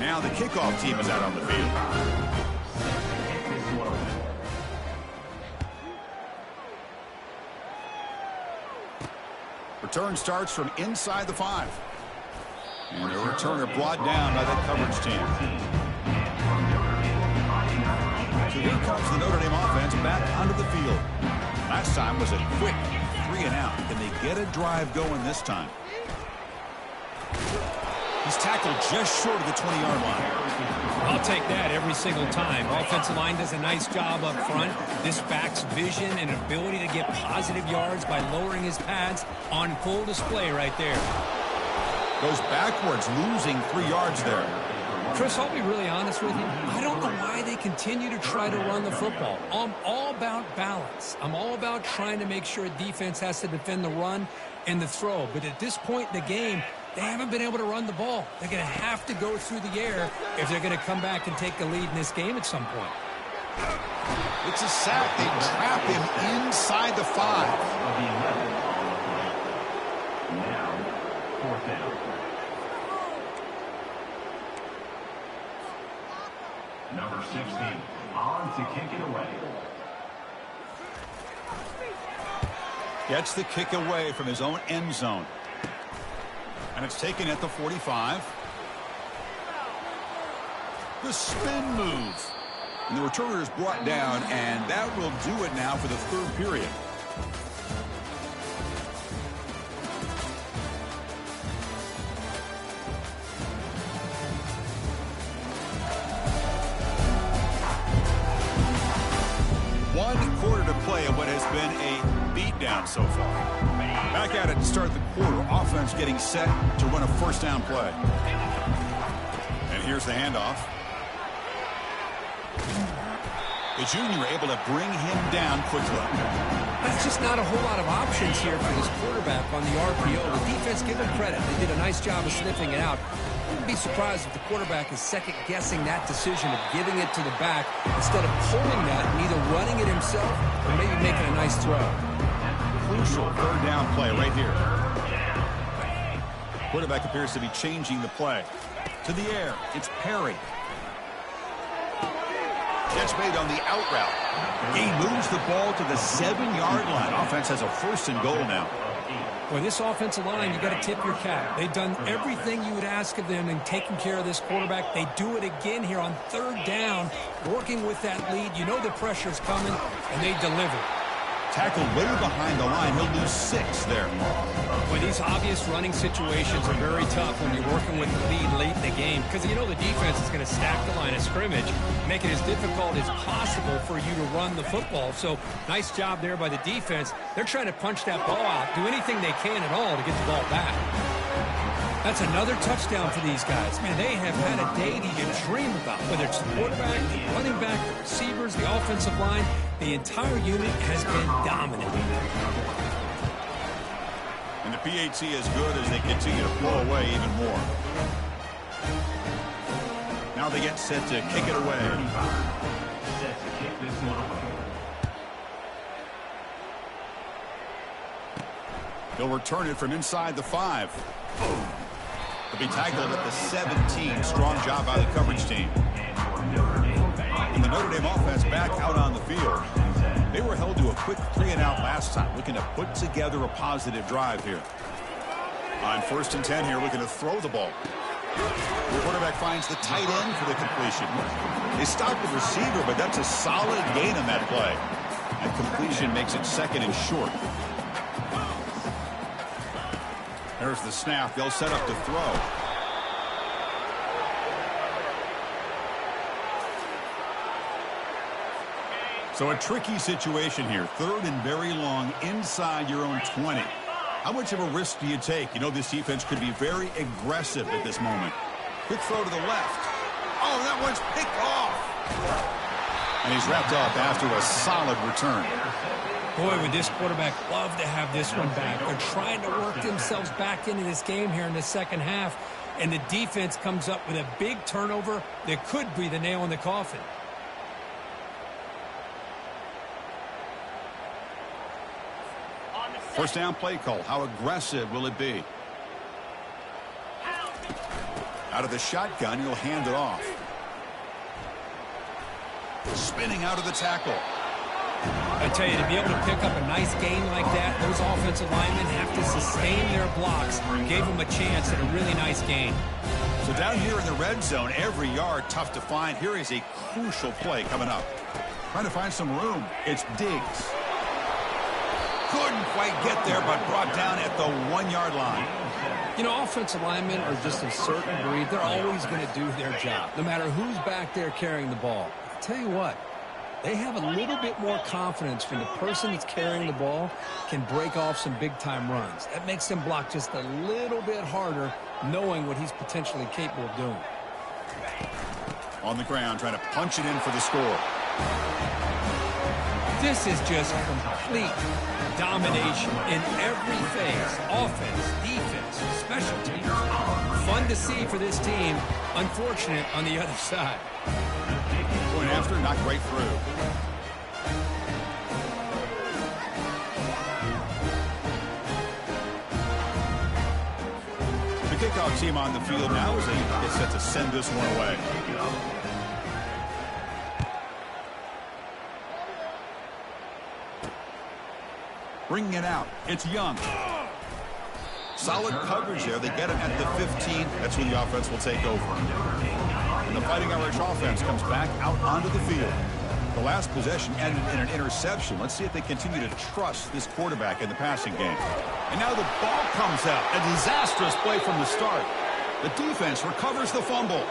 Now the kickoff team is out on the field. Return starts from inside the 5. And a returner brought down by that coverage team. So here comes the Notre Dame offense back onto the field. Last time was a quick 3-and-out. Can they get a drive going this time? He's tackled just short of the 20-yard line. I'll take that every single time. Offensive line does a nice job up front. This back's vision and ability to get positive yards by lowering his pads on full display right there. Goes backwards, losing 3 yards there. Chris, I'll be really honest with you. I don't know why they continue to try to run the football. I'm all about balance. I'm all about trying to make sure a defense has to defend the run and the throw. But at this point in the game, they haven't been able to run the ball. They're going to have to go through the air if they're going to come back and take the lead in this game at some point. It's a sack. They trap him inside the 5. Now, 4th down. Number 16 on to kick it away. Gets the kick away from his own end zone. And it's taken at the 45. The spin move. And the returner is brought down, and that will do it now for the 3rd period. One quarter to play in what has been a beatdown so far. Back at it to start the quarter. Offense getting set to run a first down play. And here's the handoff. The junior able to bring him down quickly. That's just not a whole lot of options here for this quarterback on the RPO. The defense, give them credit. They did a nice job of sniffing it out. I wouldn't be surprised if the quarterback is second-guessing that decision of giving it to the back instead of pulling that and either running it himself or maybe making a nice throw. Crucial 3rd down play right here. Quarterback appears to be changing the play. To the air, it's Perry. Catch made on the out route. He moves the ball to the 7-yard line. Offense has a 1st and goal now. Boy, this offensive line, you got to tip your cap. They've done everything you would ask of them in taking care of this quarterback. They do it again here on 3rd down, working with that lead. You know the pressure's coming, and they deliver. Tackled way behind the line. He'll lose 6 there. Boy, these obvious running situations are very tough when you're working with the lead late in the game because you know the defense is going to stack the line of scrimmage, make it as difficult as possible for you to run the football. So nice job there by the defense. They're trying to punch that ball out, do anything they can at all to get the ball back. That's another touchdown for these guys. Man, they have had a day that you dream about, whether it's the quarterback, the running back, the receivers, the offensive line. The entire unit has been dominant. And the PAT is good as they continue to blow away even more. Now they get set to kick it away. Set to kick this one away. They'll return it from inside the 5. They'll be tackled at the 17. Strong job by the coverage team. And the Notre Dame offense back out on the field. They were held to a quick 3-and-out last time, looking to put together a positive drive here. On 1st and 10 here, looking to throw the ball. The quarterback finds the tight end for the completion. They stopped the receiver, but that's a solid gain on that play. And completion makes it 2nd and short. There's the snap. They'll set up to throw. So a tricky situation here. 3rd and very long inside your own 20. How much of a risk do you take? You know this defense could be very aggressive at this moment. Quick throw to the left. Oh, that one's picked off. And he's wrapped up after a solid return. Boy, would this quarterback love to have this one back. They're trying to work themselves back into this game here in the second half, and the defense comes up with a big turnover that could be the nail in the coffin. First down play call. How aggressive will it be? Out of the shotgun, he'll hand it off. Spinning out of the tackle. I tell you, to be able to pick up a nice gain like that, those offensive linemen have to sustain their blocks. Gave them a chance at a really nice gain. So down here in the red zone, every yard tough to find. Here is a crucial play coming up. Trying to find some room. It's Diggs. Couldn't quite get there, but brought down at the 1-yard line. You know, offensive linemen are just a certain breed. They're always going to do their job, no matter who's back there carrying the ball. I'll tell you what, they have a little bit more confidence when the person that's carrying the ball can break off some big-time runs. That makes them block just a little bit harder, knowing what he's potentially capable of doing. On the ground, trying to punch it in for the score. This is just complete domination in every phase. Offense, defense, special teams. Fun to see for this team. Unfortunate on the other side. Going after, not right through. The kickoff team on the field now as they get set to send this one away. Bringing it out. It's Young. Solid coverage there. They get him at the 15. That's when the offense will take over. And the Fighting Irish offense comes back out onto the field. The last possession ended in an interception. Let's see if they continue to trust this quarterback in the passing game. And now the ball comes out. A disastrous play from the start. The defense recovers the fumble.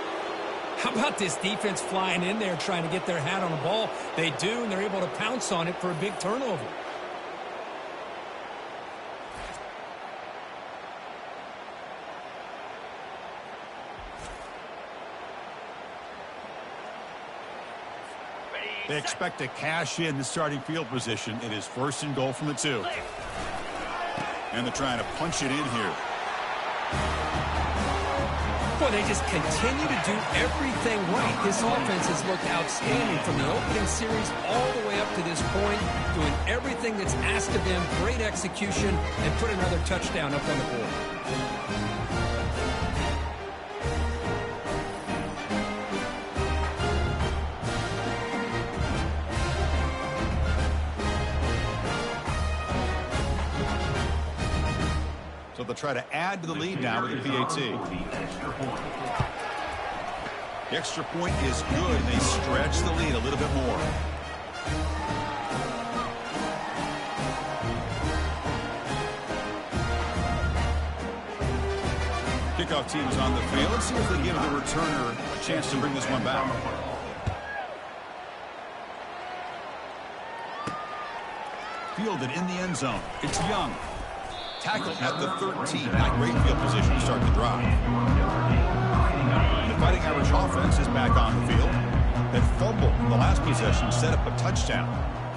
How about this defense flying in there trying to get their hat on the ball? They do, and they're able to pounce on it for a big turnover. They expect to cash in the starting field position. It is 1st and goal from the 2. And they're trying to punch it in here. Boy, they just continue to do everything right. This offense has looked outstanding from the opening series all the way up to this point, doing everything that's asked of them, great execution, and put another touchdown up on the board. So they'll try to add to the lead now with the PAT. The extra point is good, and they stretch the lead a little bit more. Kickoff team is on the field. Let's see if they give the returner a chance to bring this one back. Fielded in the end zone. It's Young. Tackled at the 13. Not great field position to start the drive. The Fighting Irish offense is back on the field. That fumble in the last possession set up a touchdown.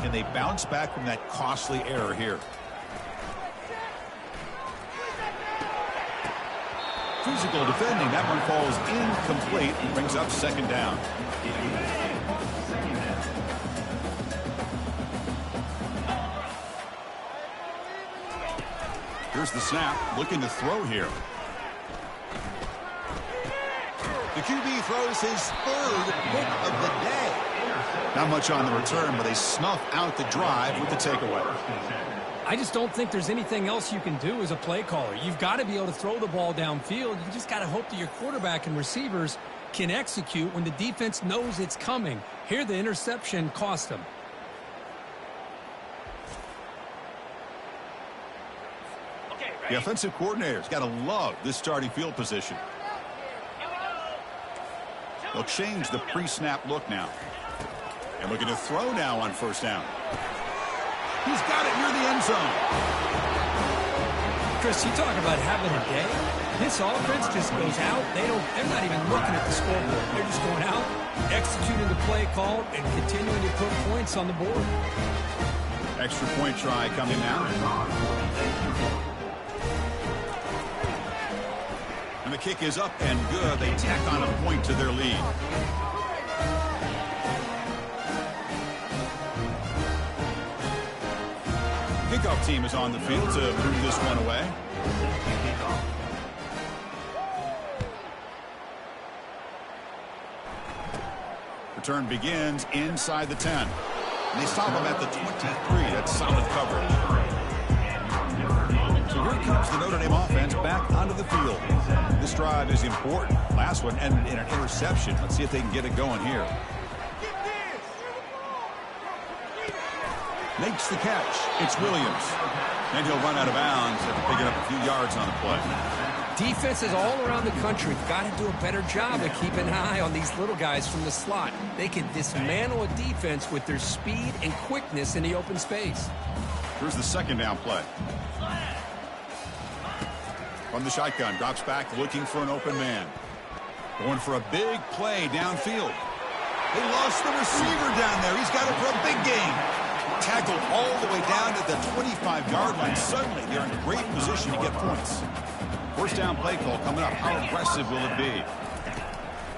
And they bounce back from that costly error here. Physical defending. That one falls incomplete and brings up 2nd down. Here's the snap, looking to throw here. The QB throws his 3rd pick of the day. Not much on the return, but they snuff out the drive with the takeaway. I just don't think there's anything else you can do as a play caller. You've got to be able to throw the ball downfield. You just got to hope that your quarterback and receivers can execute when the defense knows it's coming. Here, the interception cost them. The offensive coordinator's got to love this starting field position. They'll change the pre-snap look now. And looking to throw now on 1st down. He's got it near the end zone. Chris, you talk about having a day. This offense just goes out. They're not even looking at the scoreboard. They're just going out, executing the play called, and continuing to put points on the board. Extra point try coming now. And the kick is up and good. They tack on a point to their lead. Kickoff team is on the field to move this one away. Return begins inside the 10. And they stop him at the 23. That's solid coverage. So here comes the Notre Dame offense back onto the field. This drive is important. Last one ended in an interception. Let's see if they can get it going here. Makes the catch. It's Williams. And he'll run out of bounds after picking up a few yards on the play. Defenses all around the country have got to do a better job of keeping an eye on these little guys from the slot. They can dismantle a defense with their speed and quickness in the open space. Here's the second down play. From the shotgun, drops back looking for an open man. Going for a big play downfield. They lost the receiver down there. He's got it for a big game. Tackled all the way down to the 25-yard line. Suddenly, they're in great position to get points. First down play call coming up. How aggressive will it be?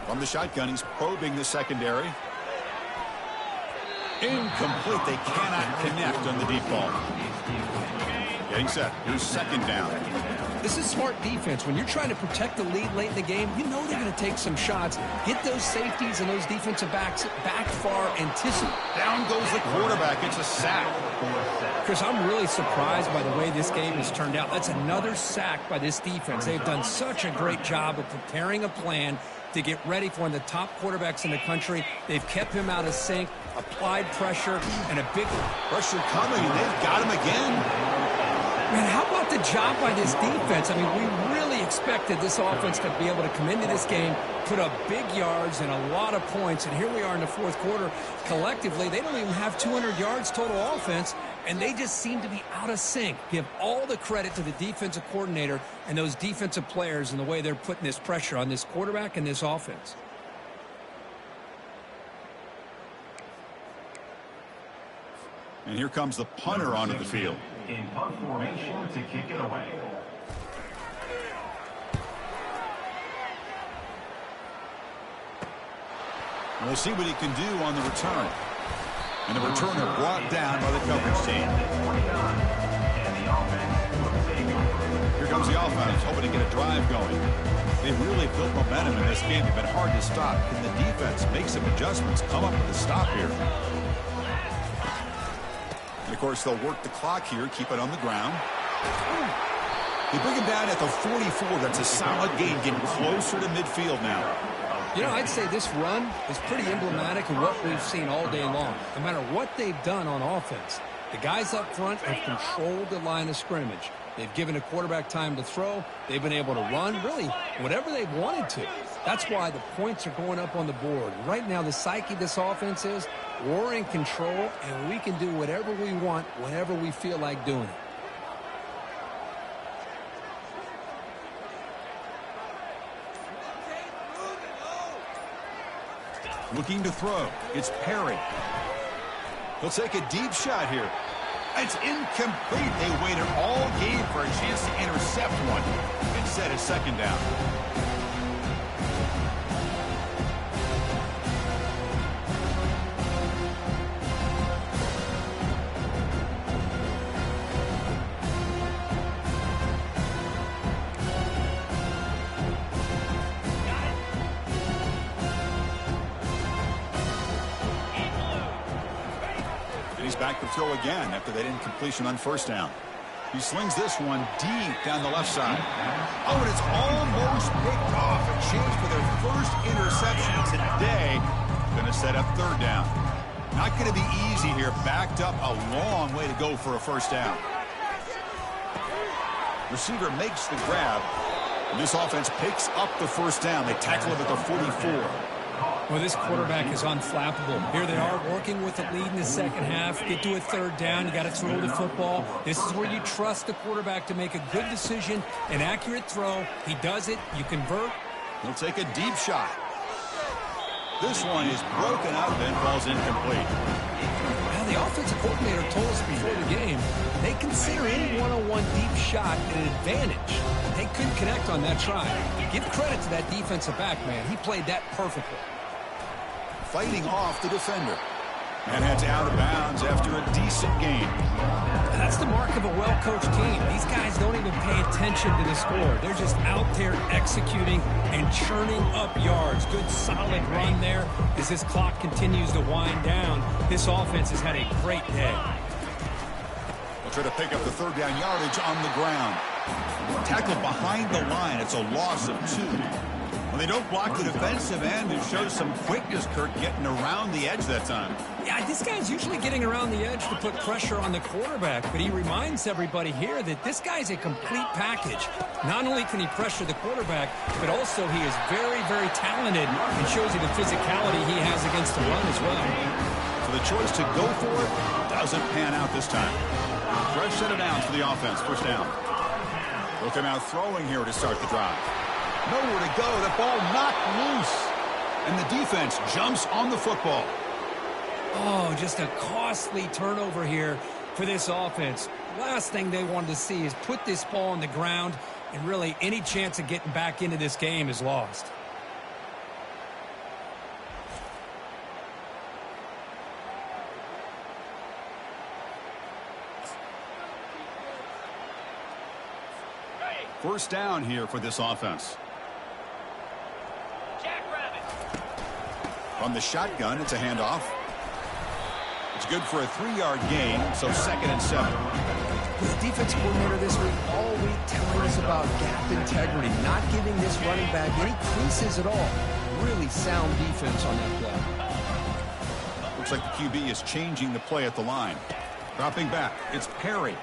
From the shotgun, he's probing the secondary. Incomplete. They cannot connect on the deep ball. Getting set. Here's second down. This is smart defense. When you're trying to protect the lead late in the game, you know they're going to take some shots. Get those safeties and those defensive backs back far, anticipate. Down goes the quarterback. It's a sack. Chris, I'm really surprised by the way this game has turned out. That's another sack by this defense. They've done such a great job of preparing a plan to get ready for one of the top quarterbacks in the country. They've kept him out of sync, applied pressure, and a big pressure coming, and they've got him again. Man, how about the job by this defense? I mean, we really expected this offense to be able to come into this game, put up big yards and a lot of points, and here we are in the fourth quarter. Collectively, they don't even have 200 yards total offense, and they just seem to be out of sync. Give all the credit to the defensive coordinator and those defensive players and the way they're putting this pressure on this quarterback and this offense. And here comes the punter onto the field. In punt formation to kick it away. And we'll see what he can do on the return. And the returner brought down by the coverage team. Here comes the offense, hoping to get a drive going. They've really built momentum in this game. They've been hard to stop. Can the defense make some adjustments, come up with a stop here? And, of course, they'll work the clock here, keep it on the ground. They bring him down at the 44. That's a solid gain, getting closer to midfield now. You know, I'd say this run is pretty emblematic of what we've seen all day long. No matter what they've done on offense, the guys up front have controlled the line of scrimmage. They've given a quarterback time to throw. They've been able to run, really, whatever they've wanted to. That's why the points are going up on the board. Right now, the psyche of this offense is we're in control, and we can do whatever we want whenever we feel like doing it. Looking to throw. It's Perry. He'll take a deep shot here. It's incomplete. They waited all game for a chance to intercept one. Instead, it's second down. Back to throw again after that incompletion on first down. He slings this one deep down the left side. Oh, and it's almost picked off. A chance for their first interception today. Going to set up third down. Not going to be easy here. Backed up a long way to go for a first down. Receiver makes the grab. And this offense picks up the first down. They tackle him at the 44. Well, this quarterback is unflappable. Here they are working with the lead in the second half. Get to a third down. You got to throw the football. This is where you trust the quarterback to make a good decision, an accurate throw. He does it. You convert. He'll take a deep shot. This one is broken up and falls incomplete. Now, the offensive coordinator told us before the game they consider any one-on-one deep shot an advantage. They couldn't connect on that try. Give credit to that defensive back, man. He played that perfectly. Fighting off the defender. And heads out of bounds after a decent game. And that's the mark of a well-coached team. These guys don't even pay attention to the score. They're just out there executing and churning up yards. Good, solid run there as this clock continues to wind down. This offense has had a great day. They'll try to pick up the third down yardage on the ground. Tackled behind the line. It's a loss of 2. When they don't block the defensive end, it shows some quickness, Kirk, getting around the edge that time. Yeah, this guy's usually getting around the edge to put pressure on the quarterback, but he reminds everybody here that this guy's a complete package. Not only can he pressure the quarterback, but also he is very, very talented and shows you the physicality he has against the run as well. So the choice to go for it doesn't pan out this time. Fresh set of downs for the offense. First down. They'll come out throwing here to start the drive. Nowhere to go. The ball knocked loose. And the defense jumps on the football. Oh, just a costly turnover here for this offense. Last thing they wanted to see is put this ball on the ground, and really any chance of getting back into this game is lost. First down here for this offense. From the shotgun, it's a handoff. It's good for a 3-yard gain, so 2nd and 7. The defense coordinator this week all week telling us about gap integrity, not giving this running back any creases at all. Really sound defense on that play. Looks like the QB is changing the play at the line. Dropping back, it's Perry.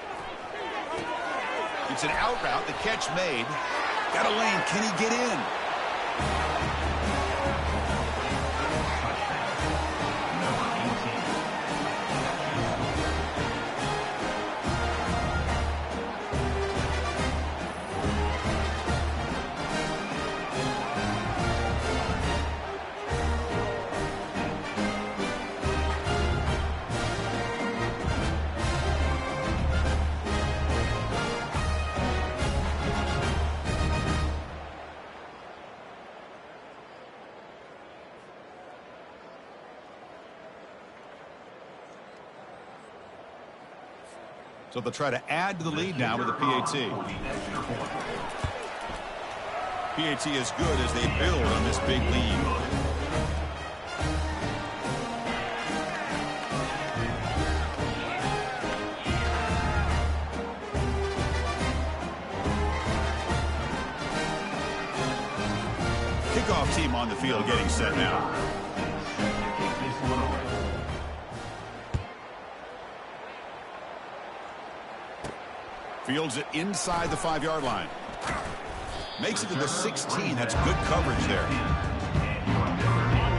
It's an out route, the catch made. Got a lane, can he get in? So they'll try to add to the lead now with a PAT. PAT is good as they build on this big lead. Kickoff team on the field getting set now. Fields it inside the 5-yard line. Makes it to the 16. That's good coverage there.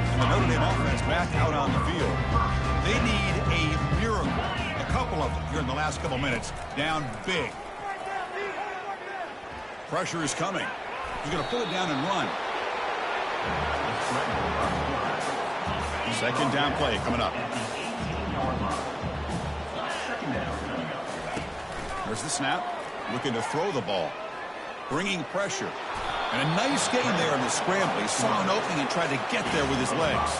And the Notre Dame offense back out on the field. They need a miracle. A couple of them here in the last couple minutes. Down big. Pressure is coming. He's going to pull it down and run. Second down play coming up. There's the snap. Looking to throw the ball. Bringing pressure. And a nice game there in the scramble. He saw an opening and tried to get there with his legs.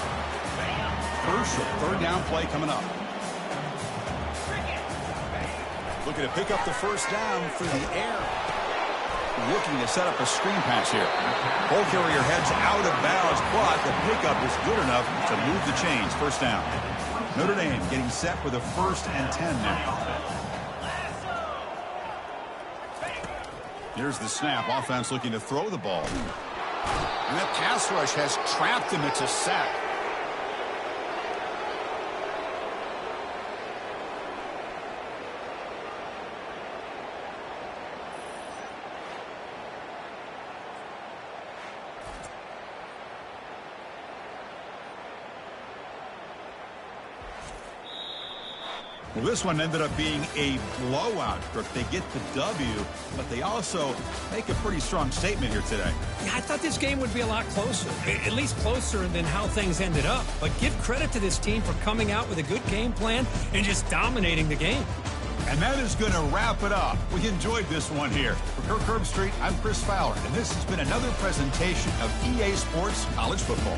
Crucial third down play coming up. Looking to pick up the first down through the air. Looking to set up a screen pass here. Ball carrier heads out of bounds, but the pickup is good enough to move the chains. First down. Notre Dame getting set for the 1st and 10 now. Here's the snap. Offense looking to throw the ball. And that pass rush has trapped him. It's a sack. Well, this one ended up being a blowout, Crook. They get the W, but they also make a pretty strong statement here today. Yeah, I thought this game would be a lot closer, at least closer than how things ended up. But give credit to this team for coming out with a good game plan and just dominating the game. And that is going to wrap it up. We enjoyed this one here. For Kirk Herbstreit, I'm Chris Fowler, and this has been another presentation of EA Sports College Football.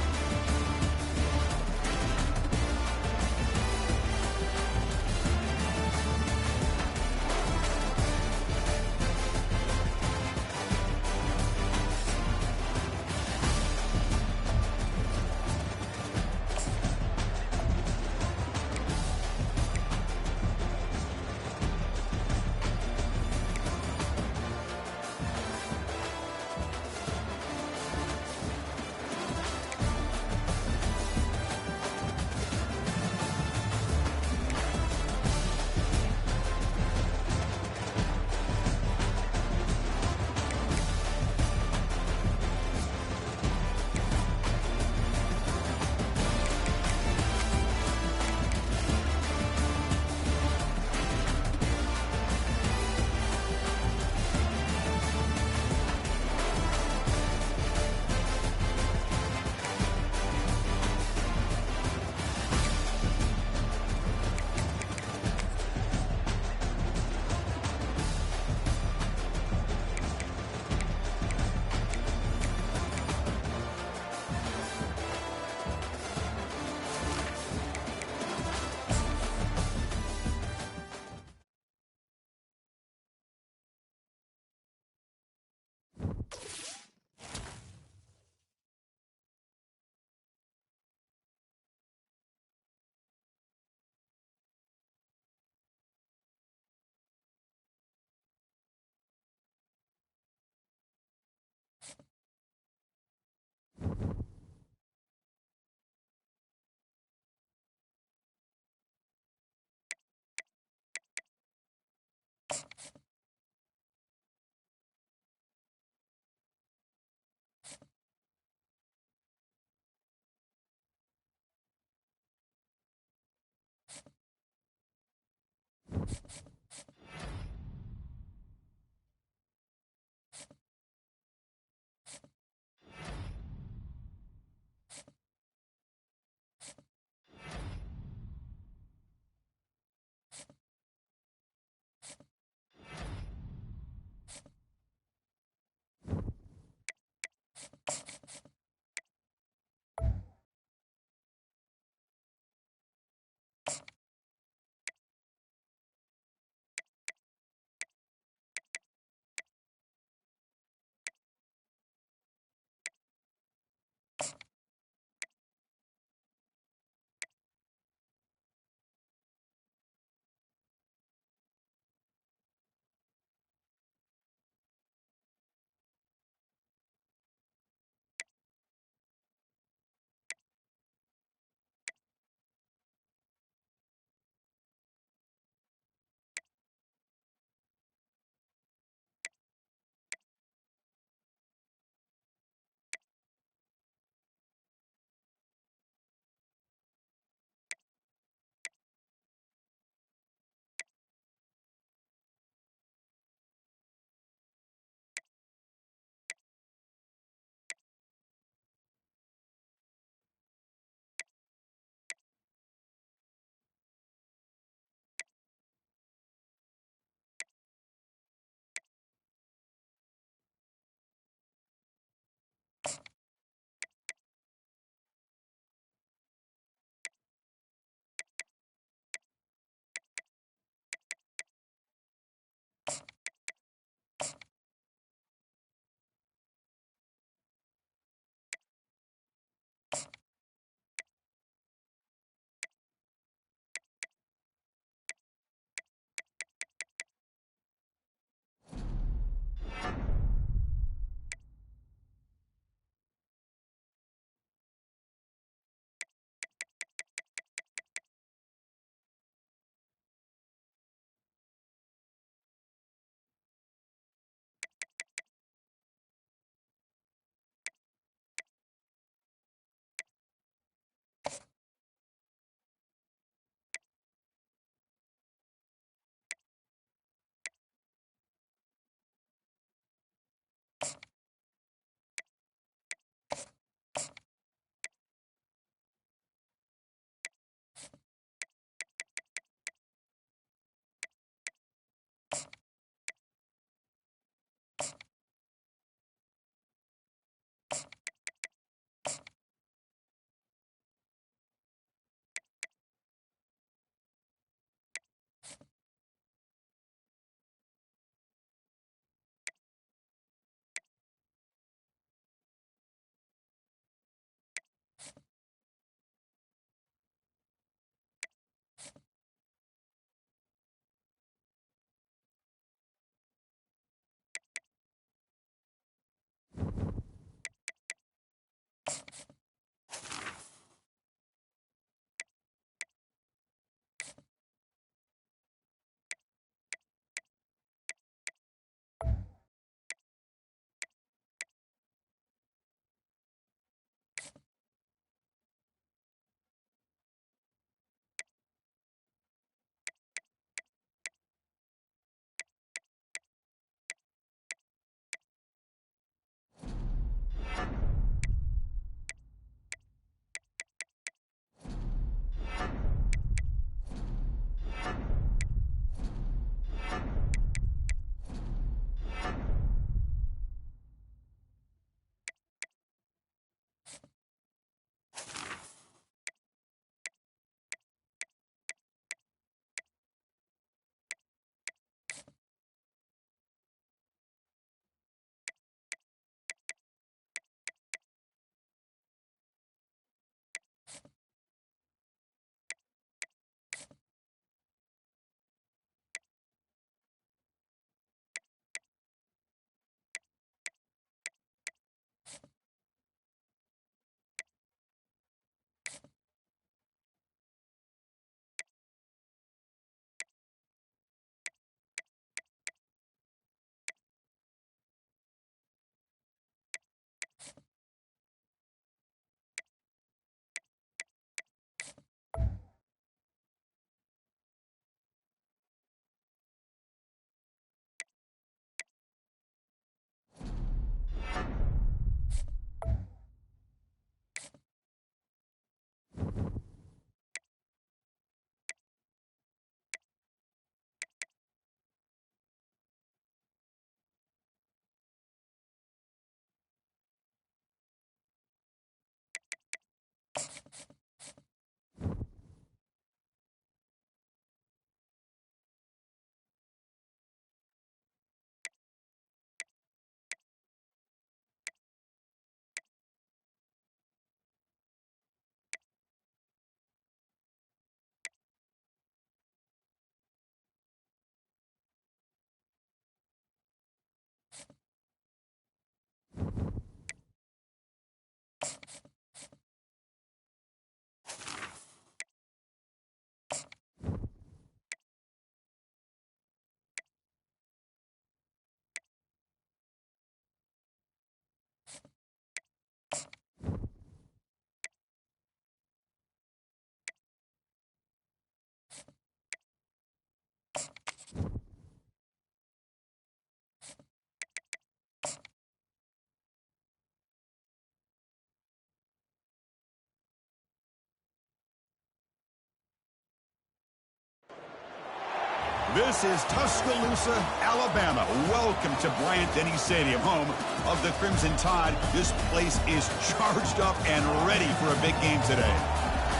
This is Tuscaloosa, Alabama. Welcome to Bryant-Denny Stadium, home of the Crimson Tide. This place is charged up and ready for a big game today.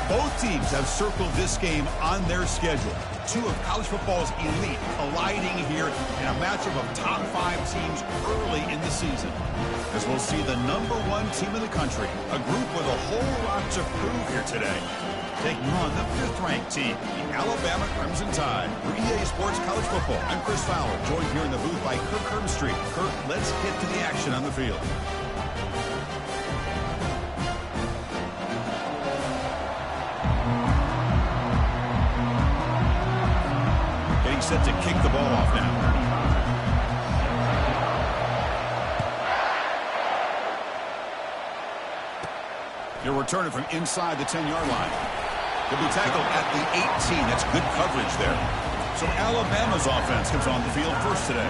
Both teams have circled this game on their schedule. Two of college football's elite colliding here in a matchup of top 5 teams early in the season. As we'll see the #1 team in the country, a group with a whole lot to prove here today, taking on the 5th-ranked team, the Alabama Crimson Tide. For EA Sports College Football, I'm Chris Fowler, joined here in the booth by Kirk Herbstreit. Kirk, let's get to the action on the field. Getting set to kick the ball off now. He'll return it from inside the 10-yard line. He'll be tackled at the 18. That's good coverage there. So Alabama's offense comes on the field first today.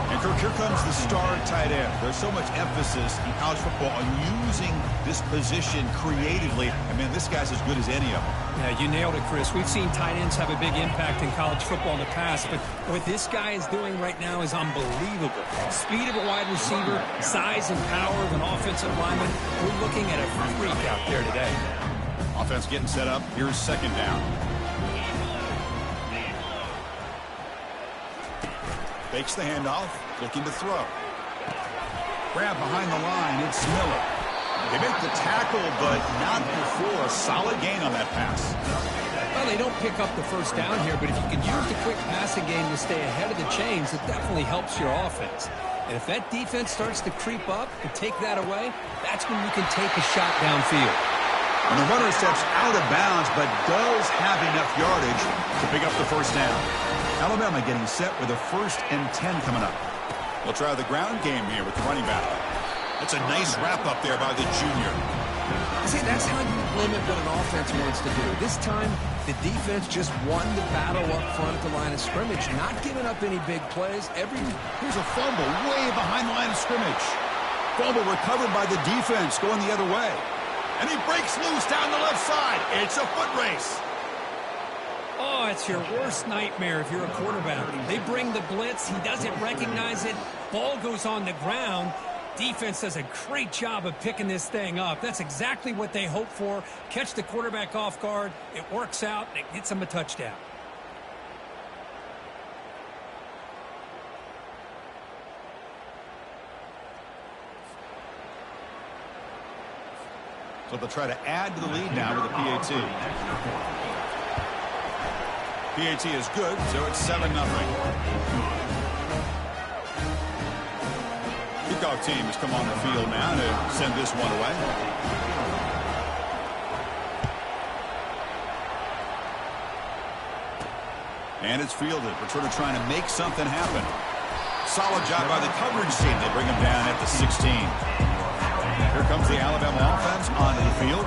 And Kirk, here comes the star tight end. There's so much emphasis in college football on using this position creatively. I mean, this guy's as good as any of them. Yeah, you nailed it, Chris. We've seen tight ends have a big impact in college football in the past, but what this guy is doing right now is unbelievable. Speed of a wide receiver, size and power of an offensive lineman. We're looking at a freak out there today. Offense getting set up. Here's second down. Fakes the handoff, looking to throw. Grab behind the line, it's Miller. They make the tackle, but not before a solid gain on that pass. Well, they don't pick up the first down here, but if you can use the quick passing game to stay ahead of the chains, it definitely helps your offense. And if that defense starts to creep up and take that away, that's when you can take a shot downfield. And the runner steps out of bounds, but does have enough yardage to pick up the first down. Alabama getting set with a 1st and 10 coming up. We'll try the ground game here with the running back. That's a nice wrap-up there by the junior. See, that's how you limit what an offense wants to do. This time, the defense just won the battle up front at the line of scrimmage, not giving up any big plays. Here's a fumble way behind the line of scrimmage. Fumble recovered by the defense going the other way. And he breaks loose down the left side. It's a foot race. Oh, it's your worst nightmare if you're a quarterback. They bring the blitz. He doesn't recognize it. Ball goes on the ground. Defense does a great job of picking this thing up. That's exactly what they hope for. Catch the quarterback off guard. It works out. It gets him a touchdown. So they'll try to add to the lead now with a PAT. PAT is good, so it's 7-0. Kickoff team has come on the field now to send this one away. And it's fielded. Returner trying to make something happen. Solid job by the coverage team. They bring him down at the 16. Here comes the Alabama offense onto the field.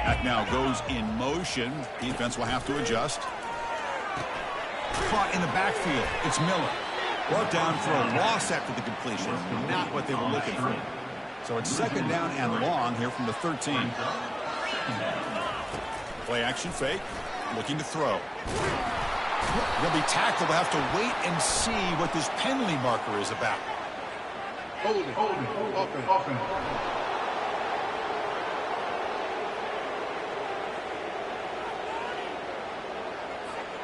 That now goes in motion. Defense will have to adjust. Caught in the backfield. It's Miller. Brought down for a loss after the completion. Not what they were looking for. So it's 2nd down and long here from the 13. Play action fake. Looking to throw. He'll be tackled. We'll have to wait and see what this penalty marker is about. Hold it. Offense.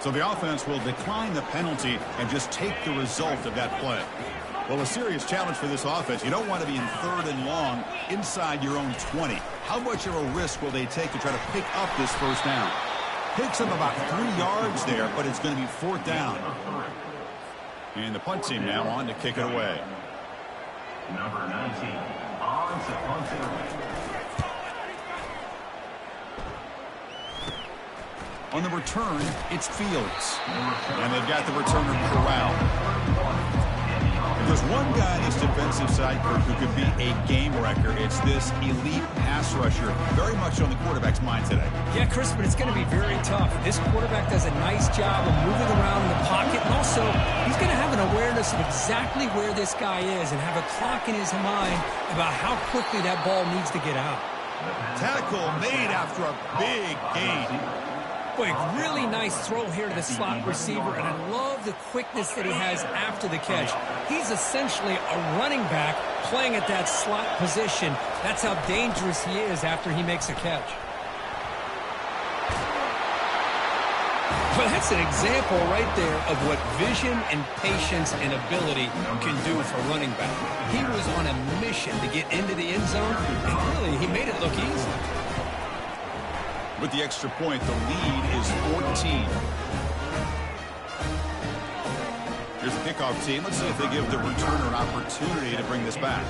So the offense will decline the penalty and just take the result of that play. Well, a serious challenge for this offense. You don't want to be in 3rd and long inside your own 20. How much of a risk will they take to try to pick up this first down? Picks up about 3 yards there, but it's going to be 4th down. And the punt team now on to kick it away. Number 19, on to punt it away. On the return, it's Fields. And they've got the returner corralled. If there's one guy on this defensive side, Kirk, who could be a game wrecker, it's this elite pass rusher. Very much on the quarterback's mind today. Yeah, Chris, but it's going to be very tough. This quarterback does a nice job of moving around in the pocket, and also he's going to have an awareness of exactly where this guy is and have a clock in his mind about how quickly that ball needs to get out. Tackle made after a big gain. Boy, really nice throw here to the slot receiver, and I love the quickness that he has after the catch. He's essentially a running back playing at that slot position. That's how dangerous he is after he makes a catch. Well, that's an example right there of what vision and patience and ability can do for running back. He was on a mission to get into the end zone, and really, he made it look easy. With the extra point, the lead is 14. Here's the kickoff team. Let's see if they give the returner an opportunity to bring this back.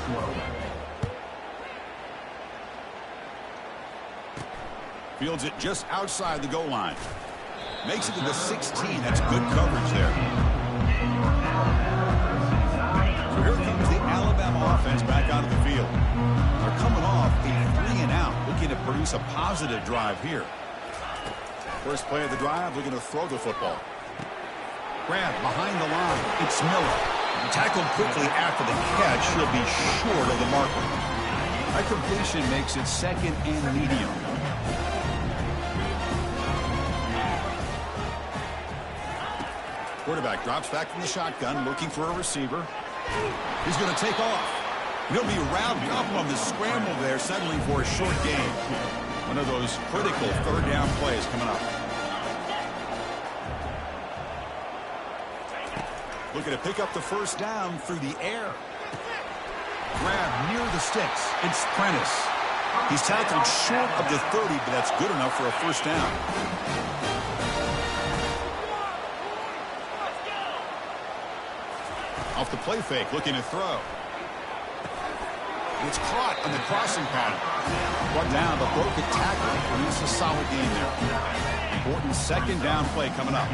Fields it just outside the goal line. Makes it to the 16. That's good coverage there. So here comes the Alabama offense back out of the field. They're coming off a 3-and-out, looking to produce a positive drive here. First play of the drive, looking to throw the football. Grab behind the line. It's Miller. Tackled quickly after the catch. He'll be short of the marker. That completion makes it second and medium. Quarterback drops back from the shotgun, looking for a receiver. He's going to take off. He'll be rounded up on the scramble there, settling for a short gain. One of those critical third down plays coming up. Looking to pick up the first down through the air. Grab near the sticks. It's Prentice. He's tackled short of the 30, but that's good enough for a first down. Off the play fake, looking to throw. It's caught on the crossing pattern. Brought down, but broke a tackle. Produce a solid game there. Important second down play coming up.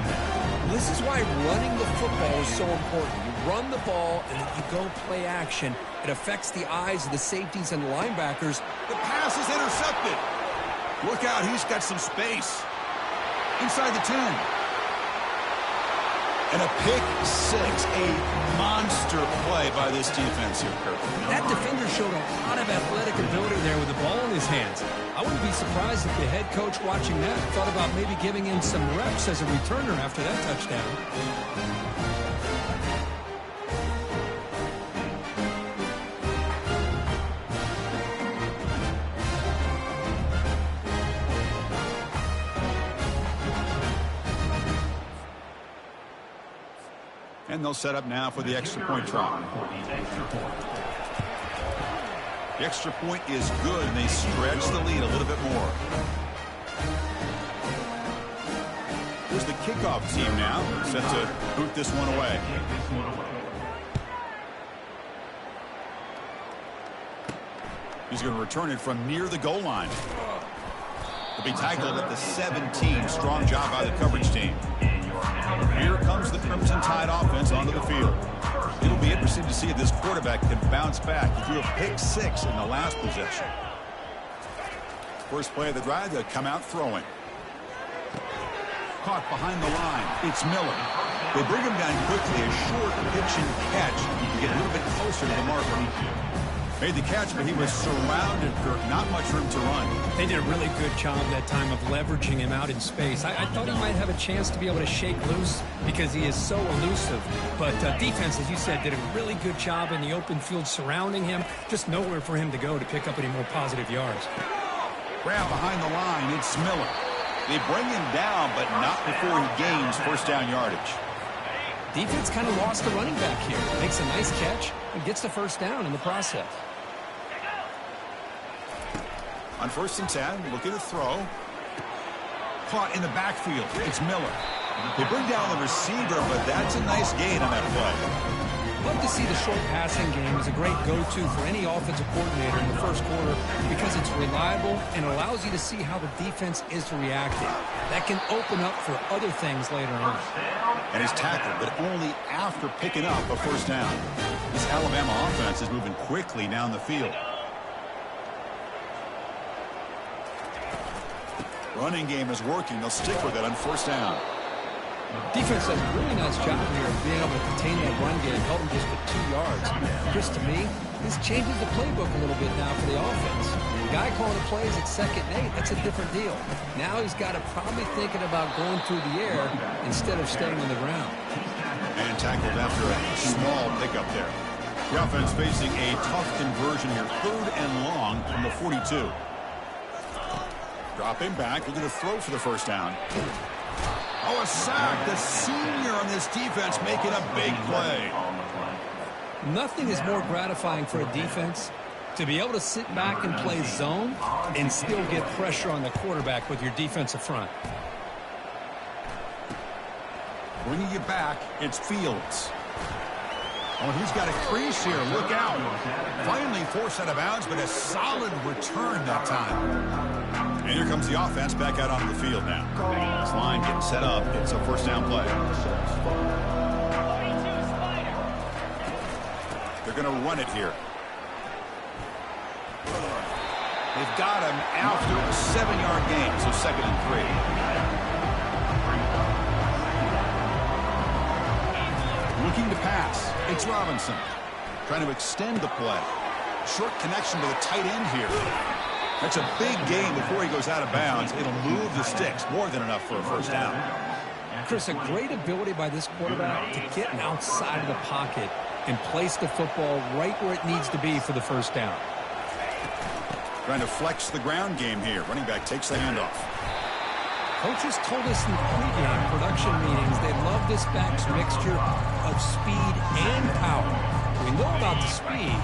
This is why running the football is so important. You run the ball and then you go play action. It affects the eyes of the safeties and the linebackers. The pass is intercepted. Look out, he's got some space. Inside the 10. And a pick six, a monster play by this defense here, Kirk. That defender showed a lot of athletic ability there with the ball in his hands. I wouldn't be surprised if the head coach watching that thought about maybe giving him some reps as a returner after that touchdown. And they'll set up now for the extra point try. The extra point is good, and they stretch the lead a little bit more. Here's the kickoff team now, set to boot this one away. He's going to return it from near the goal line. He'll be tackled at the 17. Strong job by the coverage team. Here comes the Crimson Tide offense onto the field. It'll be interesting to see if this quarterback can bounce back. He threw a pick six in the last possession. First play of the drive, they'll come out throwing. Caught behind the line. It's Miller. They bring him down quickly. A short pitch and catch to get a little bit closer to the marker. Made the catch, but he was surrounded, Kirk. Not much room to run. They did a really good job that time of leveraging him out in space. I thought he might have a chance to be able to shake loose because he is so elusive. But defense, as you said, did a really good job in the open field surrounding him. Just nowhere for him to go to pick up any more positive yards. Grab behind the line. It's Miller. They bring him down, but not before he gains first down yardage. Defense kind of lost the running back here. Makes a nice catch and gets the first down in the process. On first and 10, looking to throw. Caught in the backfield. It's Miller. They bring down the receiver, but that's a nice gain on that play. love to see the short passing game as a great go-to for any offensive coordinator in the first quarter because it's reliable and allows you to see how the defense is reacting. That can open up for other things later on. And he's tackled, but only after picking up a first down. This Alabama offense is moving quickly down the field. Running game is working. They'll stick with it on first down. Defense does a really nice job here of being able to contain that run game, held them just at 2 yards. Chris, to me, this changes the playbook a little bit now for the offense. The guy calling the plays at 2nd and 8, that's a different deal. Now he's got to probably thinking about going through the air instead of staying on the ground. And tackled after a small pickup there. The offense facing a tough conversion here. 3rd and long from the 42. Dropping back, looking to throw for the first down. Oh, a sack. The senior on this defense making a big play. Nothing is more gratifying for a defense to be able to sit back and play zone and still get pressure on the quarterback with your defensive front. Bringing you back, it's Fields. Oh, he's got a crease here. Look out. Finally forced out of bounds, but a solid return that time. And here comes the offense back out onto the field now. This line getting set up. It's a first down play. They're going to run it here. They've got him after a 7-yard gain, so 2nd and 3. Looking to pass. It's Robinson. Trying to extend the play. Short connection to the tight end here. That's a big gain before he goes out of bounds. It'll move the sticks. More than enough for a first down. Chris, a great ability by this quarterback to get outside of the pocket and place the football right where it needs to be for the first down. Trying to flex the ground game here. Running back takes the handoff. Coaches told us in pregame production meetings they love this back's mixture of speed and power. We know about the speed,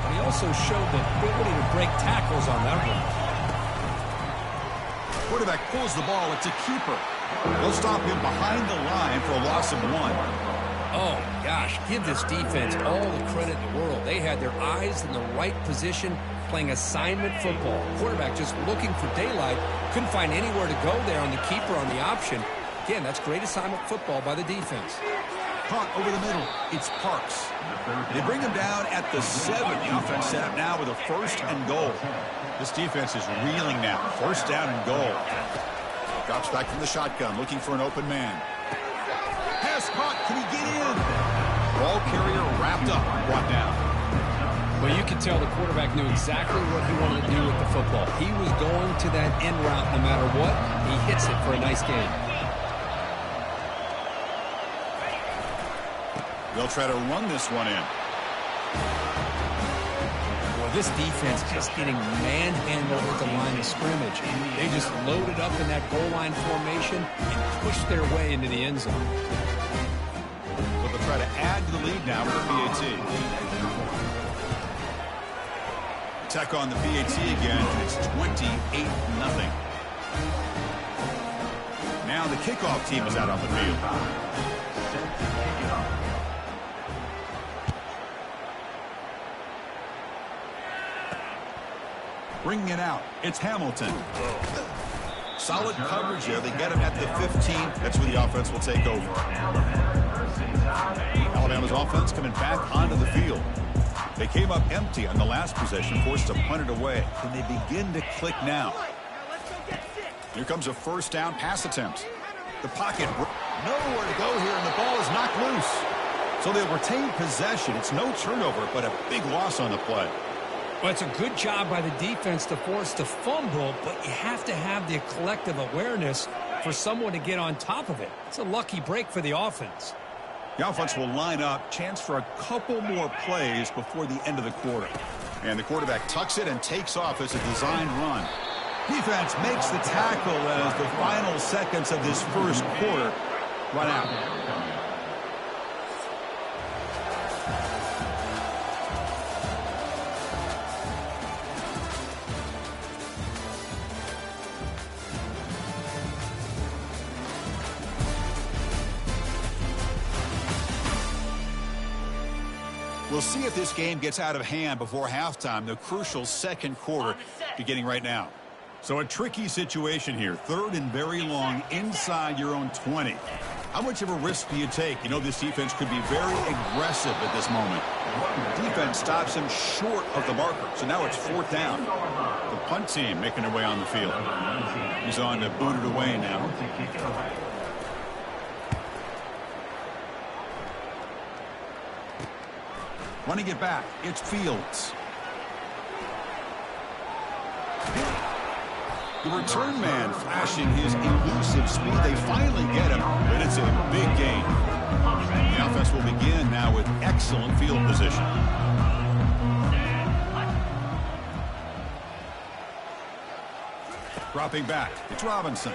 but he also showed the ability to break tackles on that run. Quarterback pulls the ball. It's a keeper. They'll stop him behind the line for a loss of 1. Oh, gosh, give this defense all the credit in the world. They had their eyes in the right position, playing assignment football. Quarterback just looking for daylight. Couldn't find anywhere to go there on the keeper on the option. Again, that's great assignment football by the defense. Caught over the middle. It's Parks. They bring him down at the 7. The offense set up now with a 1st and goal. This defense is reeling now. 1st down and goal. Drops back from the shotgun, looking for an open man. Pass caught. Can he get in? Ball carrier wrapped up, brought down. Well, you could tell the quarterback knew exactly what he wanted to do with the football. He was going to that end route no matter what. He hits it for a nice gain. They'll try to run this one in. Well, this defense just getting manhandled at the line of scrimmage. They just loaded up in that goal line formation and pushed their way into the end zone. So they'll try to add to the lead now for PAT. Attack on the PAT again, and it's 28-0. Now the kickoff team is out on the field. Bringing it out, it's Hamilton. Solid coverage there. They get him at the 15. That's where the offense will take over. Alabama's offense coming back onto the field. They came up empty on the last possession, forced to punt it away. Can they begin to click now? Here comes a first down pass attempt. The pocket, nowhere to go here, and the ball is knocked loose. So they'll retain possession. It's no turnover, but a big loss on the play. Well, it's a good job by the defense to force the fumble, but you have to have the collective awareness for someone to get on top of it. It's a lucky break for the offense. The offense will line up, chance for a couple more plays before the end of the quarter. And the quarterback tucks it and takes off as a designed run. Defense makes the tackle as the final seconds of this first quarter run out. We'll see if this game gets out of hand before halftime, the crucial second quarter beginning right now. So a tricky situation here. Third and very long inside your own 20. How much of a risk do you take? You know this defense could be very aggressive at this moment. Defense stops him short of the marker. So now it's fourth down. The punt team making their way on the field. He's on to boot it away now. Running it back, it's Fields. The return man flashing his elusive speed. They finally get him, but it's a big gain. The offense will begin now with excellent field position. Dropping back, it's Robinson.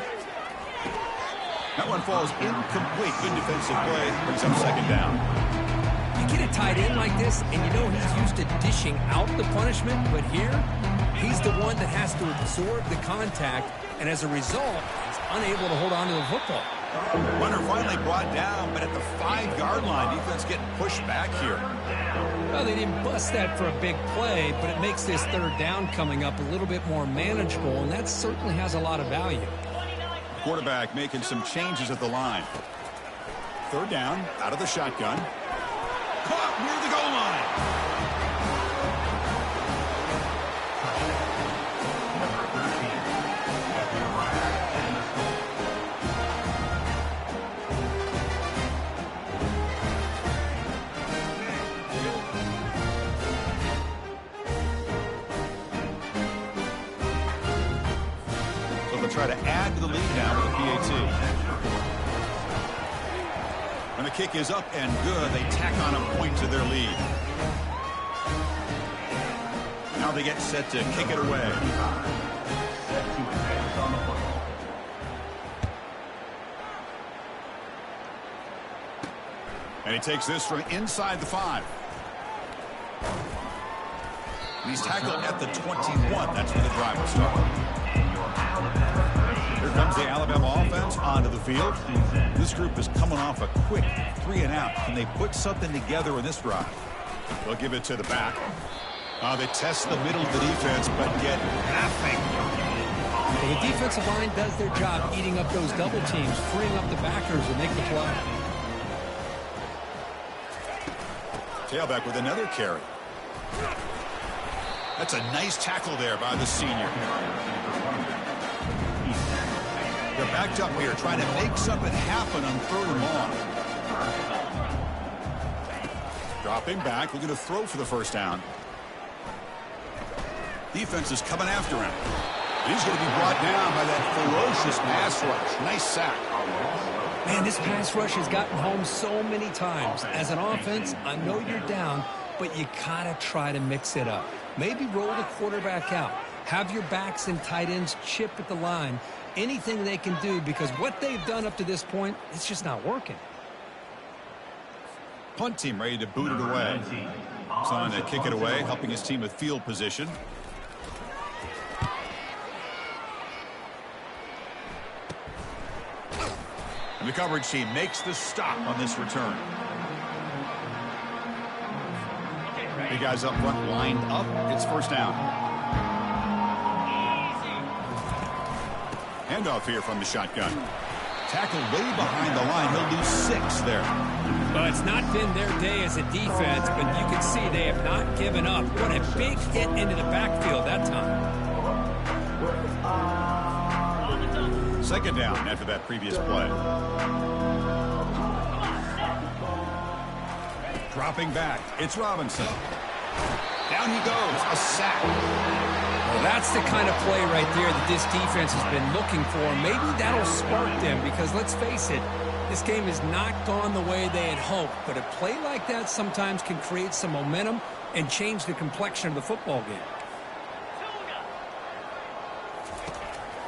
That one falls incomplete. Good defensive play, brings up second down. You get a tight end like this, and you know he's used to dishing out the punishment, but here, he's the one that has to absorb the contact, and as a result, he's unable to hold on to the football. Runner finally brought down, but at the 5-yard line, defense getting pushed back here. Well, they didn't bust that for a big play, but it makes this third down coming up a little bit more manageable, and that certainly has a lot of value. Quarterback making some changes at the line. Third down, out of the shotgun. Caught near the goal line. So they'll try to add to the lead now with the PAT. When the kick is up and good, they tack on a point to their lead. Now they get set to kick it away. And he takes this from inside the 5. And he's tackled at the 21. That's where the drive will start. Here comes the Alabama offense onto the field. This group is coming off a quick 3-and-out. Can they put something together in this drive? They'll give it to the back. They test the middle of the defense, but get nothing. Well, the defensive line does their job eating up those double teams, freeing up the backers to make the play. Tailback with another carry. That's a nice tackle there by the senior. They're backed up here trying to make something happen on third and long. Dropping back, looking to throw for the first down. Defense is coming after him. He's going to be brought down by that ferocious pass rush. Nice sack. Man, this pass rush has gotten home so many times. As an offense, I know you're down, but you gotta try to mix it up. Maybe roll the quarterback out. Have your backs and tight ends chip at the line. Anything they can do, because what they've done up to this point, it's just not working. Punt team ready to boot it away. He's on to kick it away, helping his team with field position. And the coverage team makes the stop on this return. The guys up front lined up. It's first down. Handoff here from the shotgun. Tackled way behind the line. He'll lose 6 there. Well, it's not been their day as a defense, but you can see they have not given up. What a big hit into the backfield that time. Second down after that previous play. Dropping back, it's Robinson. Down he goes, a sack. Well, that's the kind of play right there that this defense has been looking for. Maybe that'll spark them, because let's face it, this game has not gone the way they had hoped. But a play like that sometimes can create some momentum and change the complexion of the football game.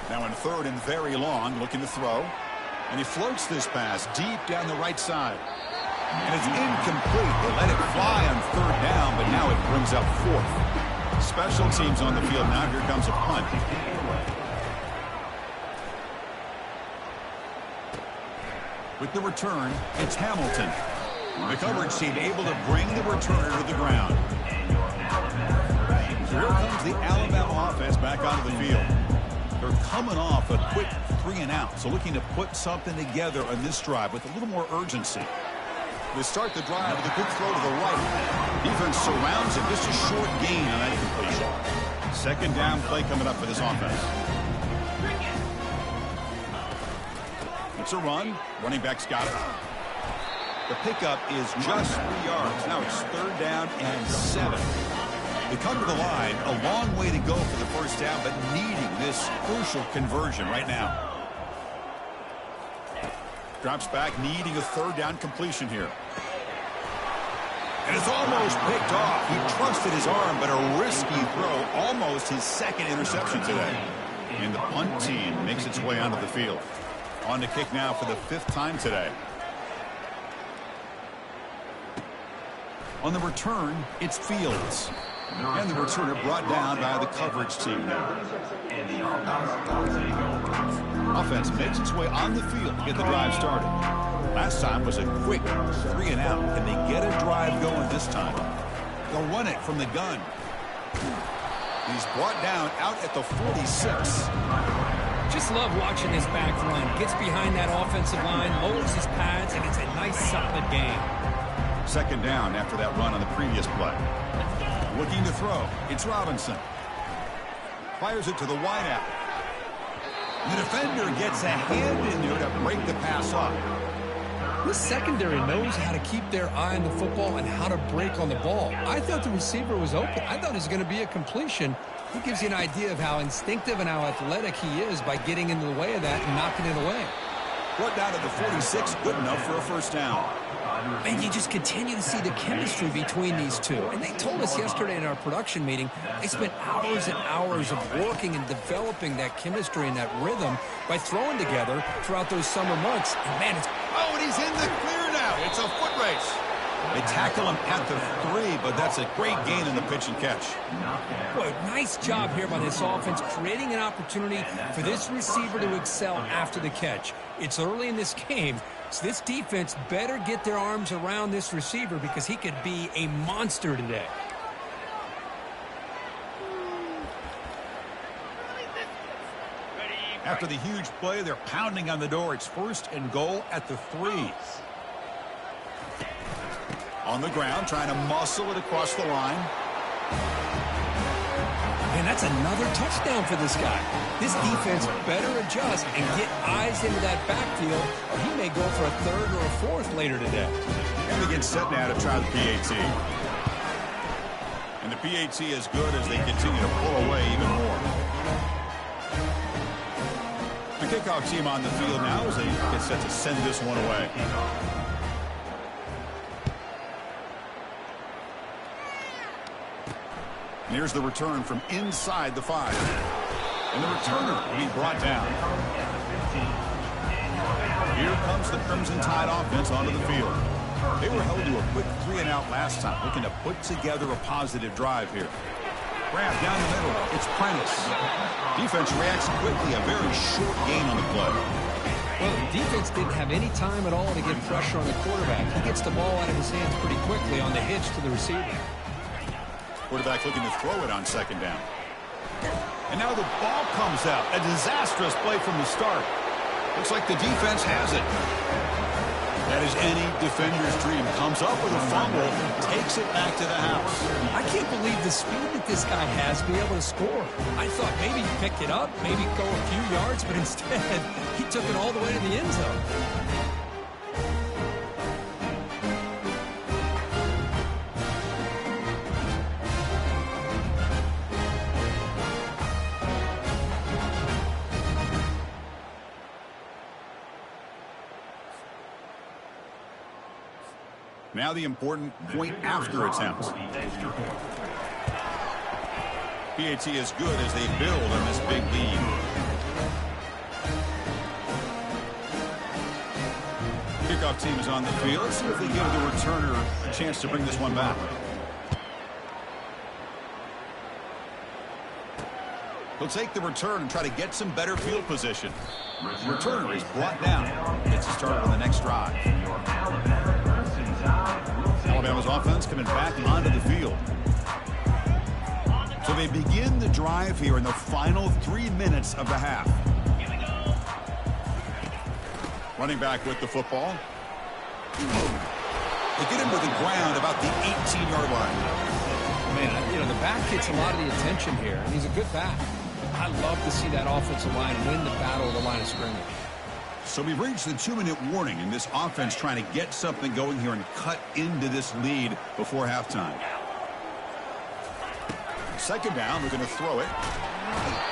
Now in third and very long, looking to throw. And he floats this pass deep down the right side. And it's incomplete. They let it fly on third down, but now it brings up fourth. Special teams on the field now. Here comes a punt. With the return, it's Hamilton. The coverage team able to bring the returner to the ground. So here comes the Alabama offense back onto the field. They're coming off a quick 3-and-out, so looking to put something together on this drive with a little more urgency. They start the drive with a quick throw to the right. Defense surrounds him. Just a short gain on that completion. Second down play coming up for this offense. It's a run. Running back's got it. The pickup is just 3 yards. Now it's 3rd down and 7. They come to the line, a long way to go for the first down, but needing this crucial conversion right now. Drops back, needing a 3rd down completion here. And it's almost picked off. He trusted his arm, but a risky throw. Almost his 2nd interception today. And the punt team makes its way onto the field. On to kick now for the 5th time today. On the return, it's Fields. And the returner brought down by the coverage team now. Offense makes its way on the field to get the drive started. Last time was a quick 3-and-out. Can they get a drive going this time? They'll run it from the gun. He's brought down out at the 46. Just love watching this back run. Gets behind that offensive line, lowers his pads, and it's a nice, solid game. 2nd down after that run on the previous play. Looking to throw. It's Robinson. Fires it to the wideout. The defender gets a hand in there to break the pass off. This secondary knows how to keep their eye on the football and how to break on the ball. I thought the receiver was open. I thought it was going to be a completion. It gives you an idea of how instinctive and how athletic he is by getting into the way of that and knocking it away. Brought down to the 46, good enough for a first down. And you just continue to see the chemistry between these two. And they told us yesterday in our production meeting, they spent hours and hours of working and developing that chemistry and that rhythm by throwing together throughout those summer months. And man, it's... Oh, and he's in the clear now. It's a foot race. They tackle him at the 3, but that's a great gain in the pitch and catch. Boy, nice job here by this offense, creating an opportunity for this receiver to excel after the catch. It's early in this game, so this defense better get their arms around this receiver because he could be a monster today. After the huge play, they're pounding on the door. It's 1st and goal at the 3. On the ground, trying to muscle it across the line. And that's another touchdown for this guy. This defense better adjust and get eyes into that backfield, or he may go for a 3rd or a 4th later today. And they get set now to try the PAT. And the PAT is good as they continue to pull away even more. The kickoff team on the field now as they get set to send this one away. And here's the return from inside the 5. And the returner will be brought down. Here comes the Crimson Tide offense onto the field. They were held to a quick 3-and-out last time, looking to put together a positive drive here. Grab down the middle. It's Prentice. Defense reacts quickly. A very short gain on the play. Well, the defense didn't have any time at all to get pressure on the quarterback. He gets the ball out of his hands pretty quickly on the hitch to the receiver. Quarterback looking to throw it on 2nd down. And now the ball comes out. A disastrous play from the start. Looks like the defense has it. That is any defender's dream. Comes up with a fumble, takes it back to the house. I can't believe the speed that this guy has to be able to score. I thought maybe he picked it up, maybe go a few yards, but instead he took it all the way to the end zone. Now the important point after attempt. PAT is good as they build on this big lead. Kickoff team is on the field. Let's see if they give the returner a chance to bring this one back. He'll take the return and try to get some better field position. Returner is brought down. Gets started on the next drive. Alabama's offense coming back onto the field. So they begin the drive here in the final 3 minutes of the half. Running back with the football. They get him to the ground about the 18-yard line. Man, you know, the back gets a lot of the attention here, and he's a good back. I love to see that offensive line win the battle of the line of scrimmage. So we've reached the 2-minute warning, and this offense trying to get something going here and cut into this lead before halftime. Second down, they're going to throw it.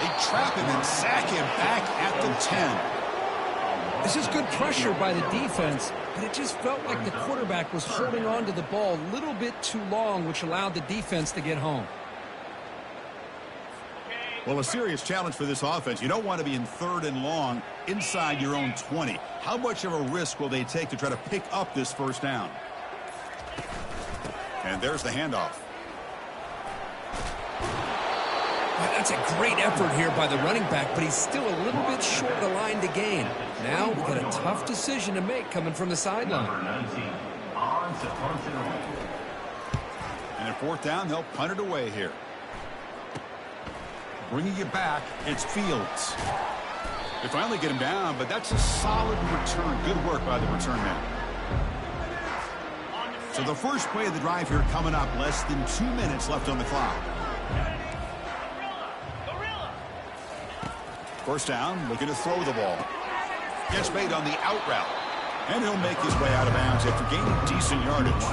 They trap him and sack him back at the 10. This is good pressure by the defense, but it just felt like the quarterback was holding on to the ball a little bit too long, which allowed the defense to get home. Well, a serious challenge for this offense. You don't want to be in 3rd and long inside your own 20. How much of a risk will they take to try to pick up this first down? And there's the handoff. That's a great effort here by the running back, but he's still a little bit short of the line to gain. Now we've got a tough decision to make coming from the sideline. And at 4th down, they'll punt it away here. Bringing it back, it's Fields. They finally get him down, but that's a solid return. Good work by the return man. So the first play of the drive here coming up, less than 2 minutes left on the clock. First down, looking to throw the ball. Gets made on the out route. And he'll make his way out of bounds after gaining decent yardage.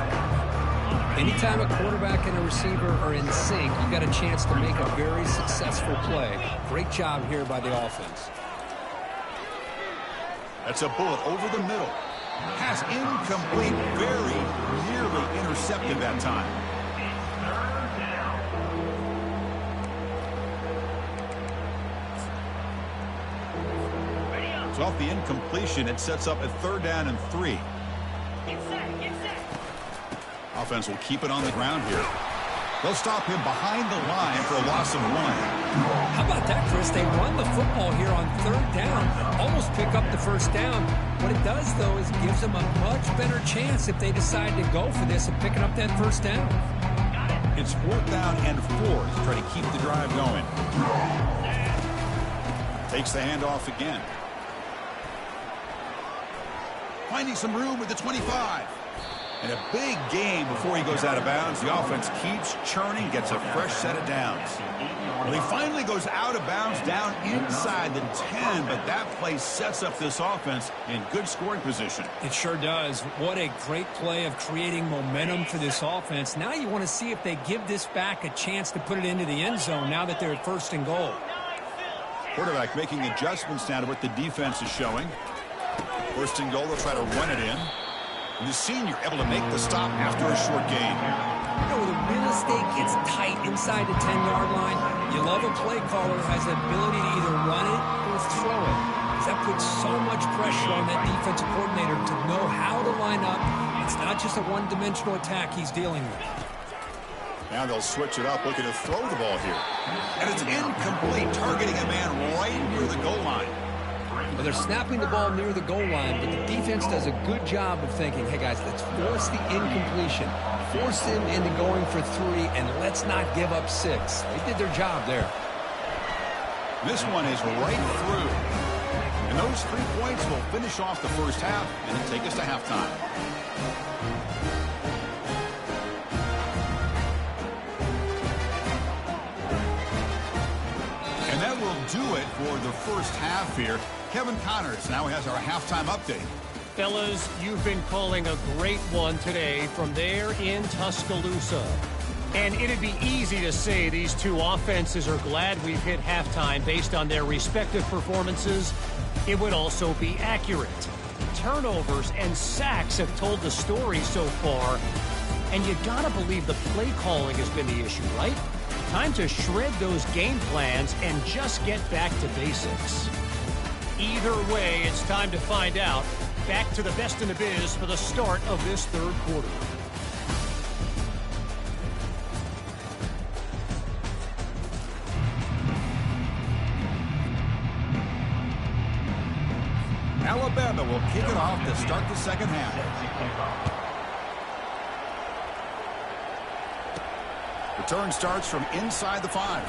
Anytime a quarterback and a receiver are in sync, you've got a chance to make a very successful play. Great job here by the offense. That's a bullet over the middle. Pass incomplete, very nearly intercepted that time. So off the incompletion, it sets up a 3rd down and 3. Offense will keep it on the ground here. They'll stop him behind the line for a loss of 1. How about that, Chris? They run the football here on 3rd down, almost pick up the first down. What it does, though, is gives them a much better chance if they decide to go for this and picking up that first down. It's 4th down and 4 to try to keep the drive going. Takes the handoff again. Finding some room with the 25. And a big gain before he goes out of bounds. The offense keeps churning, gets a fresh set of downs. Well, he finally goes out of bounds down inside the 10, but that play sets up this offense in good scoring position. It sure does. What a great play of creating momentum for this offense. Now you want to see if they give this back a chance to put it into the end zone now that they're at 1st and goal. Quarterback making adjustments now to what the defense is showing. 1st and goal, they'll try to run it in. And the senior able to make the stop after a short gain. You know, the real estate gets tight inside the 10-yard line. You love a play caller who has the ability to either run it or throw it. Because that puts so much pressure on that defensive coordinator to know how to line up. It's not just a one-dimensional attack he's dealing with. Now they'll switch it up, looking to throw the ball here. And it's incomplete, targeting a man right near the goal line. Well, they're snapping the ball near the goal line, but the defense does a good job of thinking, hey, guys, let's force the incompletion. Force him into going for 3, and let's not give up 6. They did their job there. This one is right through. And those 3 points will finish off the first half and then take us to halftime. And that will do it for the first half here. Kevin Connors now has our halftime update. Fellas, you've been calling a great one today from there in Tuscaloosa. And it'd be easy to say these two offenses are glad we've hit halftime based on their respective performances. It would also be accurate. Turnovers and sacks have told the story so far. And you gotta believe the play calling has been the issue, right? Time to shred those game plans and just get back to basics. Either way, it's time to find out. Back to the best in the biz for the start of this 3rd quarter. Alabama will kick it off to start the second half. Return starts from inside the 5.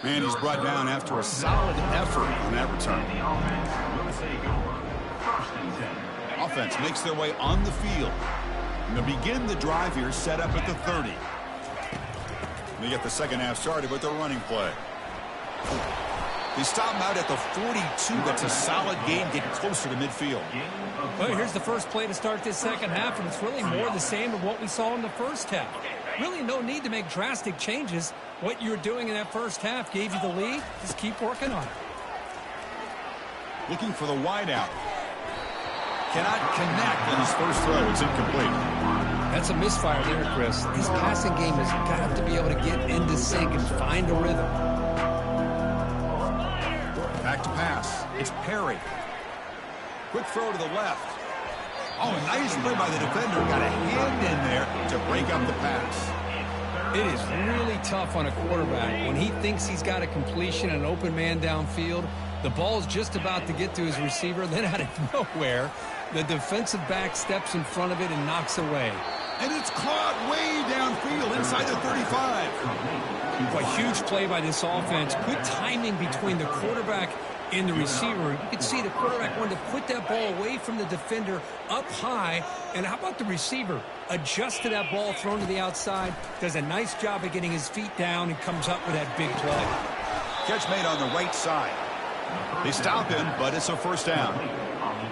And he's brought down after a solid effort on that return. Offense makes their way on the field. And they'll begin the drive here, set up at the 30. They get the second half started with the running play. They stop him out at the 42. That's a solid gain, getting closer to midfield. Well, here's the first play to start this second half, and it's really more the same of what we saw in the first half. Really no need to make drastic changes. What you were doing in that first half gave you the lead. Just keep working on it. Looking for the wide out. Cannot connect on his first throw. It's incomplete. That's a misfire there, Chris. His passing game has got to be able to get into sync and find a rhythm. Back to pass. It's Perry. Quick throw to the left. Oh, nice play by the defender. Got a hand in there to break up the pass. It is really tough on a quarterback when he thinks he's got a completion and an open man downfield. The ball's just about to get to his receiver. Then out of nowhere, the defensive back steps in front of it and knocks away. And it's caught way downfield inside the 35. A huge play by this offense. Good timing between the quarterback and the receiver. You can see the quarterback wanted to put that ball away from the defender up high. And how about the receiver? Adjusts to that ball thrown to the outside. Does a nice job of getting his feet down and comes up with that big play. Catch made on the right side. They stop him, but it's a first down.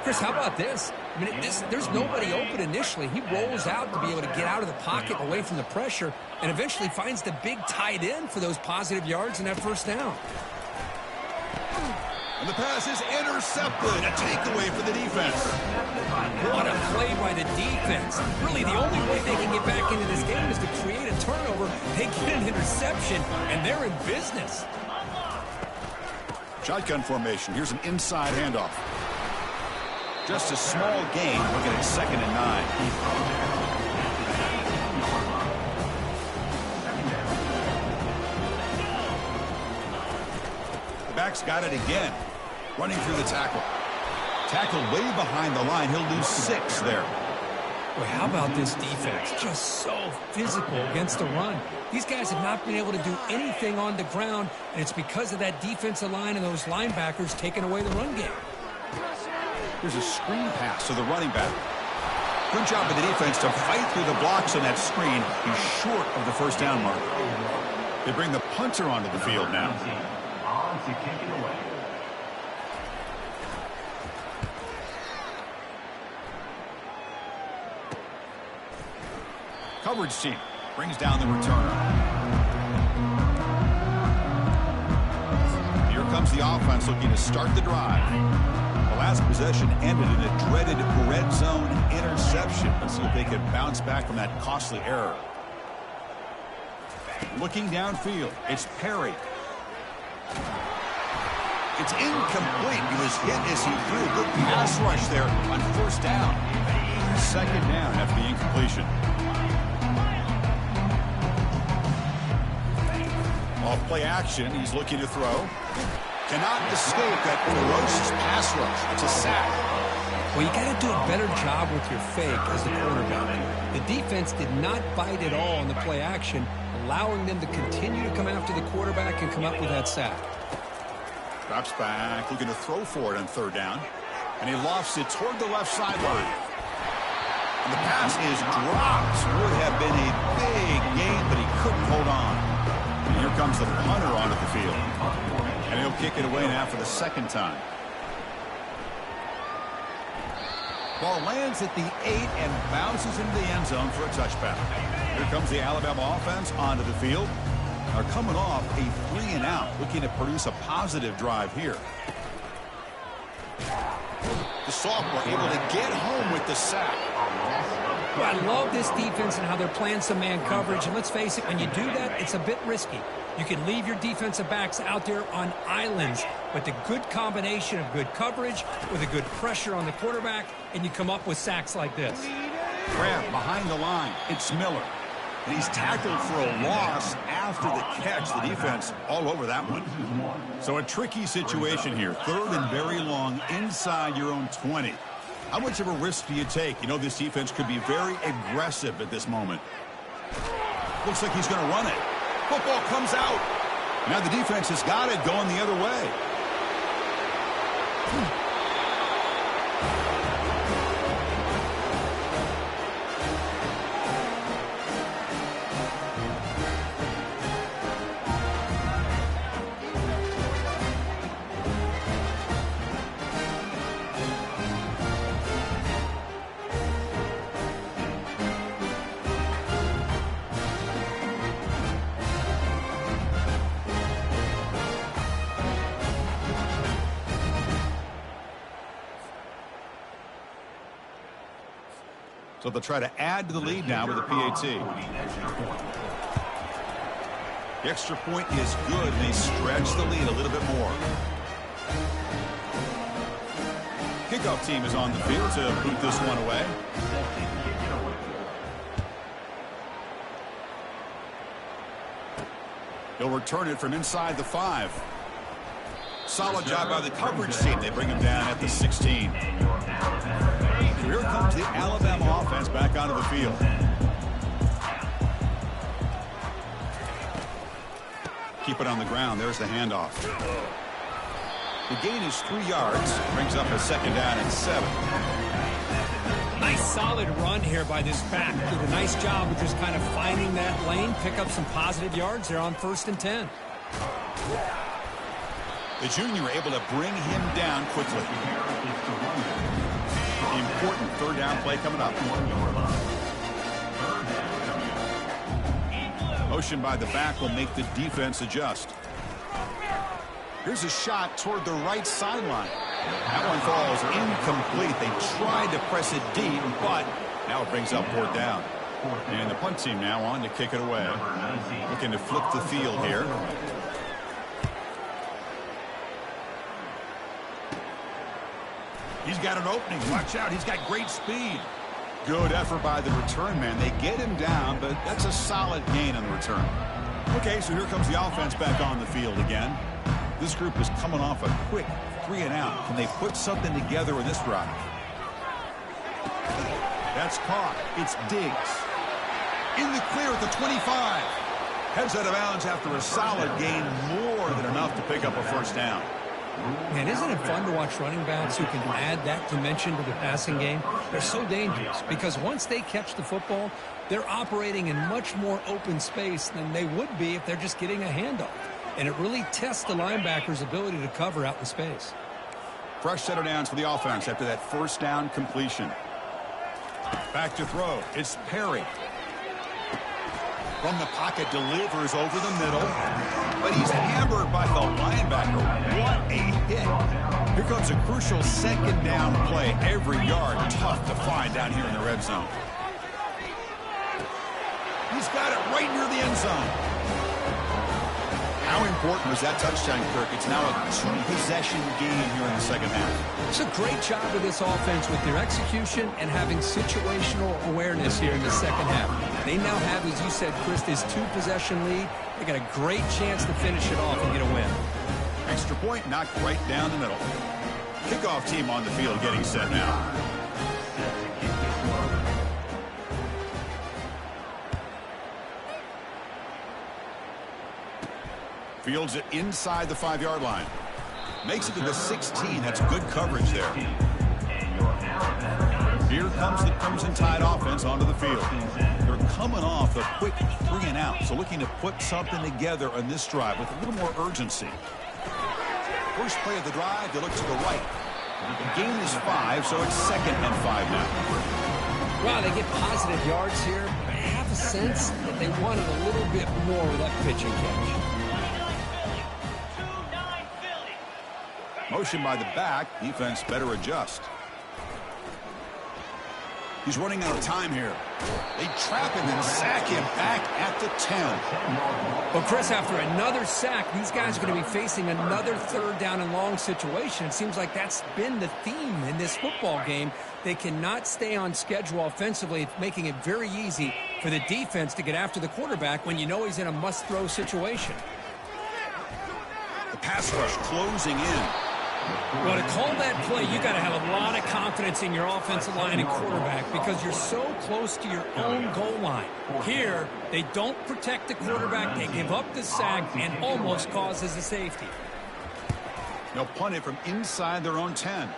Chris, how about this? I mean, there's nobody open initially. He rolls out to be able to get out of the pocket away from the pressure and eventually finds the big tight end for those positive yards in that first down. And the pass is intercepted. A takeaway for the defense. What a play by the defense. Really, the only way they can get back into this game is to create a turnover. They get an interception, and they're in business. Shotgun formation. Here's an inside handoff. Just a small gain. Looking at 2nd and 9. The back's got it again. Running through the tackle. Tackled way behind the line. He'll lose 6 there. Boy, how about this defense? Just so physical against the run. These guys have not been able to do anything on the ground, and it's because of that defensive line and those linebackers taking away the run game. There's a screen pass to the running back. Good job of the defense to fight through the blocks on that screen. He's short of the first down mark. They bring the punter onto the field now. On to kick it away. Coverage team brings down the returner. Here comes the offense looking to start the drive. The last possession ended in a dreaded red zone interception. Let's see if they can bounce back from that costly error. Looking downfield, it's Perry. It's incomplete. He was hit as he threw. Good pass rush there on first down. 2nd down after the incompletion. Off play action, he's looking to throw. Cannot escape that ferocious pass rush. It's a sack. Well, you got to do a better job with your fake as the quarterback. The defense did not bite at all on the play action, allowing them to continue to come after the quarterback and come up with that sack. Drops back, looking to throw for it on 3rd down. And he lofts it toward the left sideline. And the pass is dropped. Would have been a big gain, but he couldn't hold on. And here comes the punter onto the field. And he'll kick it away now for the 2nd time. Ball lands at the 8 and bounces into the end zone for a touchback. Here comes the Alabama offense onto the field. Are coming off a 3-and-out, looking to produce a positive drive here. The sophomore able to get home with the sack. Well, I love this defense and how they're playing some man coverage. And let's face it, when you do that, it's a bit risky. You can leave your defensive backs out there on islands, but the good combination of good coverage with a good pressure on the quarterback, and you come up with sacks like this. Grab behind the line. It's Miller. And he's tackled for a loss after the catch. The defense all over that one. So a tricky situation here. 3rd and very long inside your own 20. How much of a risk do you take? You know this defense could be very aggressive at this moment. Looks like he's going to run it. Football comes out. Now the defense has got it going the other way. So they'll try to add to the lead now with a PAT. The extra point is good, and they stretch the lead a little bit more. Kickoff team is on the field to boot this one away. He'll return it from inside the 5. Solid job by the coverage team. They bring him down at the 16. So here comes the Alabama offense back onto the field. Keep it on the ground. There's the handoff. The gain is 3 yards. Brings up a second down and 7. Nice solid run here by this back. Did a nice job of just kind of finding that lane, pick up some positive yards there on 1st and 10. The junior able to bring him down quickly. Important third down play coming up. Motion by the back will make the defense adjust. Here's a shot toward the right sideline. That one falls incomplete. They tried to press it deep, but now it brings up 4th down. And the punt team now on to kick it away. Looking to flip the field here. He's got an opening. Watch out. He's got great speed. Good effort by the return man. They get him down, but that's a solid gain on the return. Okay, so here comes the offense back on the field again. This group is coming off a quick 3 and out. Can they put something together in this drive? That's caught. It's Diggs. In the clear at the 25. Heads out of bounds after a solid gain, more than enough to pick up a 1st down. Man, isn't it fun to watch running backs who can add that dimension to the passing game? They're so dangerous because once they catch the football, they're operating in much more open space than they would be if they're just getting a handoff. And it really tests the linebacker's ability to cover out in space. Fresh set of downs for the offense after that 1st down completion. Back to throw. It's Perry. From the pocket, delivers over the middle. But he's hammered by the linebacker. What a hit. Here comes a crucial 2nd down play. Every yard tough to find down here in the red zone. He's got it right near the end zone. How important was that touchdown, Kirk? It's now a 2-possession game here in the 2nd half. It's a great job of this offense with their execution and having situational awareness here in the 2nd half. They now have, as you said, Chris, this 2-possession lead. They got a great chance to finish it off and get a win. Extra point knocked right down the middle. Kickoff team on the field getting set now. Fields it inside the 5-yard line. Makes it to the 16. That's good coverage there. Here comes the Crimson Tide offense onto the field. They're coming off a quick 3 and out, so looking to put something together on this drive with a little more urgency. First play of the drive, they look to the right. The gain is 5, so it's 2nd and 5 now. Wow, they get positive yards here. I have a sense that they wanted a little bit more with that pitching catch. Motion by the back. Defense better adjust. He's running out of time here. They trap him and sack him back at the 10. Well, Chris, after another sack, these guys are going to be facing another 3rd down and long situation. It seems like that's been the theme in this football game. They cannot stay on schedule offensively, making it very easy for the defense to get after the quarterback when you know he's in a must-throw situation. The pass rush closing in. Well, to call that play, you got to have a lot of confidence in your offensive line and quarterback because you're so close to your own goal line. Here, they don't protect the quarterback. They give up the sack and almost causes a safety. They'll punt it from inside their own 10.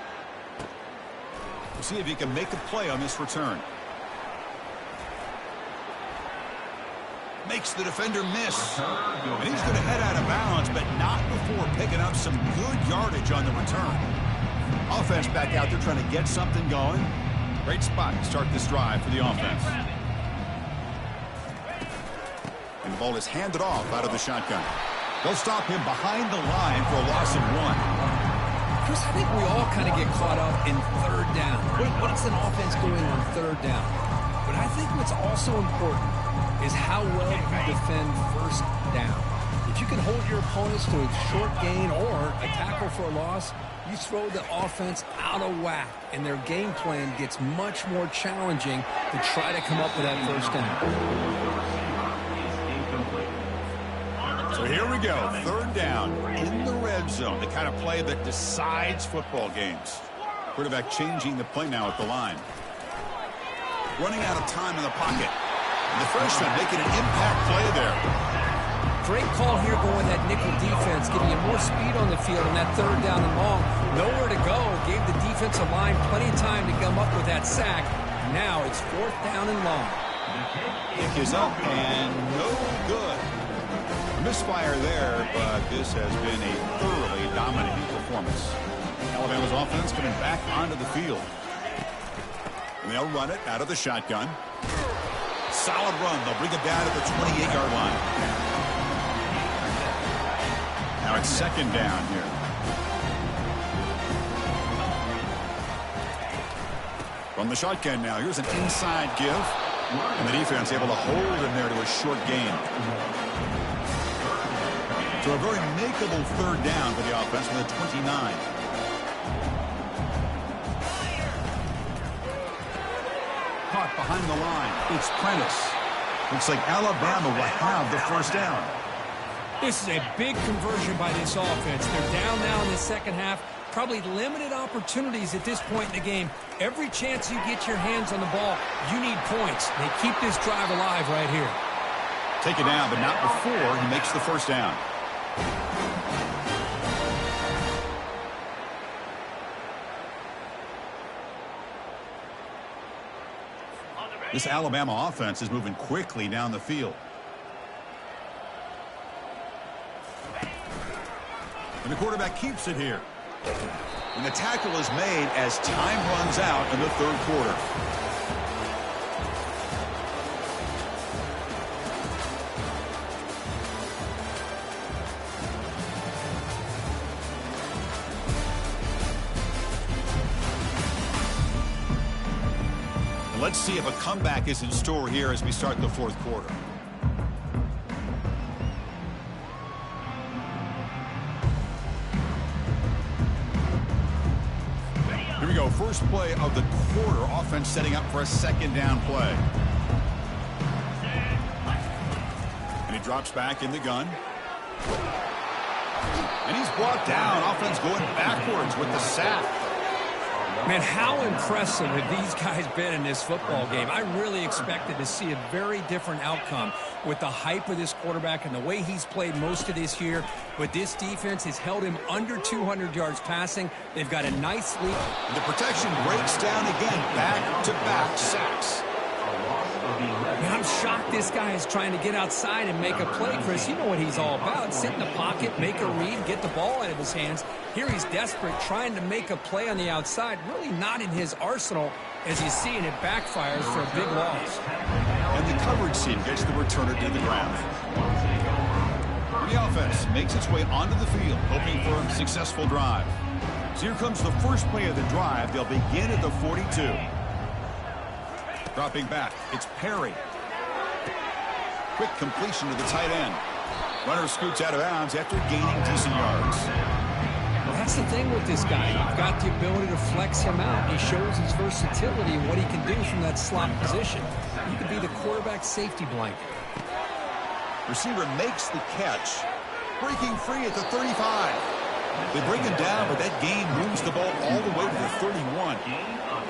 We'll see if he can make a play on this return. Makes the defender miss. And he's going to head out of bounds, but not before picking up some good yardage on the return. Offense back out there trying to get something going. Great spot to start this drive for the offense. And the ball is handed off out of the shotgun. They'll stop him behind the line for a loss of 1. Chris, I think we all kind of get caught up in third down. What's an offense doing on third down? But I think what's also important is how well you defend first down. If you can hold your opponents to a short gain or a tackle for a loss, you throw the offense out of whack, and their game plan gets much more challenging to try to come up with that first down. So here we go, third down in the red zone, the kind of play that decides football games. Quarterback changing the play now at the line. Running out of time in the pocket. And the freshman making an impact play there. Great call here going that nickel defense, giving you more speed on the field on that third down and long. Nowhere to go. Gave the defensive line plenty of time to come up with that sack. Now it's fourth down and long. Kick is up and no good. Misfire there, but this has been a thoroughly dominating performance. Alabama's offense coming back onto the field. And they'll run it out of the shotgun. Solid run. They'll bring it down to the 28-yard line. Now it's second down here. From the shotgun now. Here's an inside give. And the defense able to hold him there to a short gain. So a very makeable third down for the offense with a 29. Caught behind the line. It's Prentice. Looks like Alabama will have the first down. This is a big conversion by this offense. They're down now in the second half. Probably limited opportunities at this point in the game. Every chance you get your hands on the ball, you need points. They keep this drive alive right here. Take it down, but not before he makes the first down. This Alabama offense is moving quickly down the field. And the quarterback keeps it here. And the tackle is made as time runs out in the third quarter. Let's see if a comeback is in store here as we start the fourth quarter. Here we go. First play of the quarter. Offense setting up for a second down play. And he drops back in the gun. And he's brought down. Offense going backwards with the sack. Man, how impressive have these guys been in this football game? I really expected to see a very different outcome with the hype of this quarterback and the way he's played most of this year. But this defense has held him under 200 yards passing. They've got a nice lead. The protection breaks down again. Back-to-back sacks. Man, I'm shocked this guy is trying to get outside and make a play, Chris. You know what he's all about. Sit in the pocket, make a read, get the ball out of his hands. Here he's desperate, trying to make a play on the outside. Really not in his arsenal, as you see, and it backfires for a big loss. And the coverage team gets the returner to the ground. The offense makes its way onto the field, hoping for a successful drive. So here comes the first play of the drive. They'll begin at the 42. Dropping back, it's Perry. Quick completion to the tight end. Runner scoots out of bounds after gaining decent yards. Well, that's the thing with this guy. You've got the ability to flex him out. He shows his versatility and what he can do from that slot position. He could be the quarterback safety blanket. Receiver makes the catch. Breaking free at the 35. They bring him down, but that gain moves the ball all the way to the 31.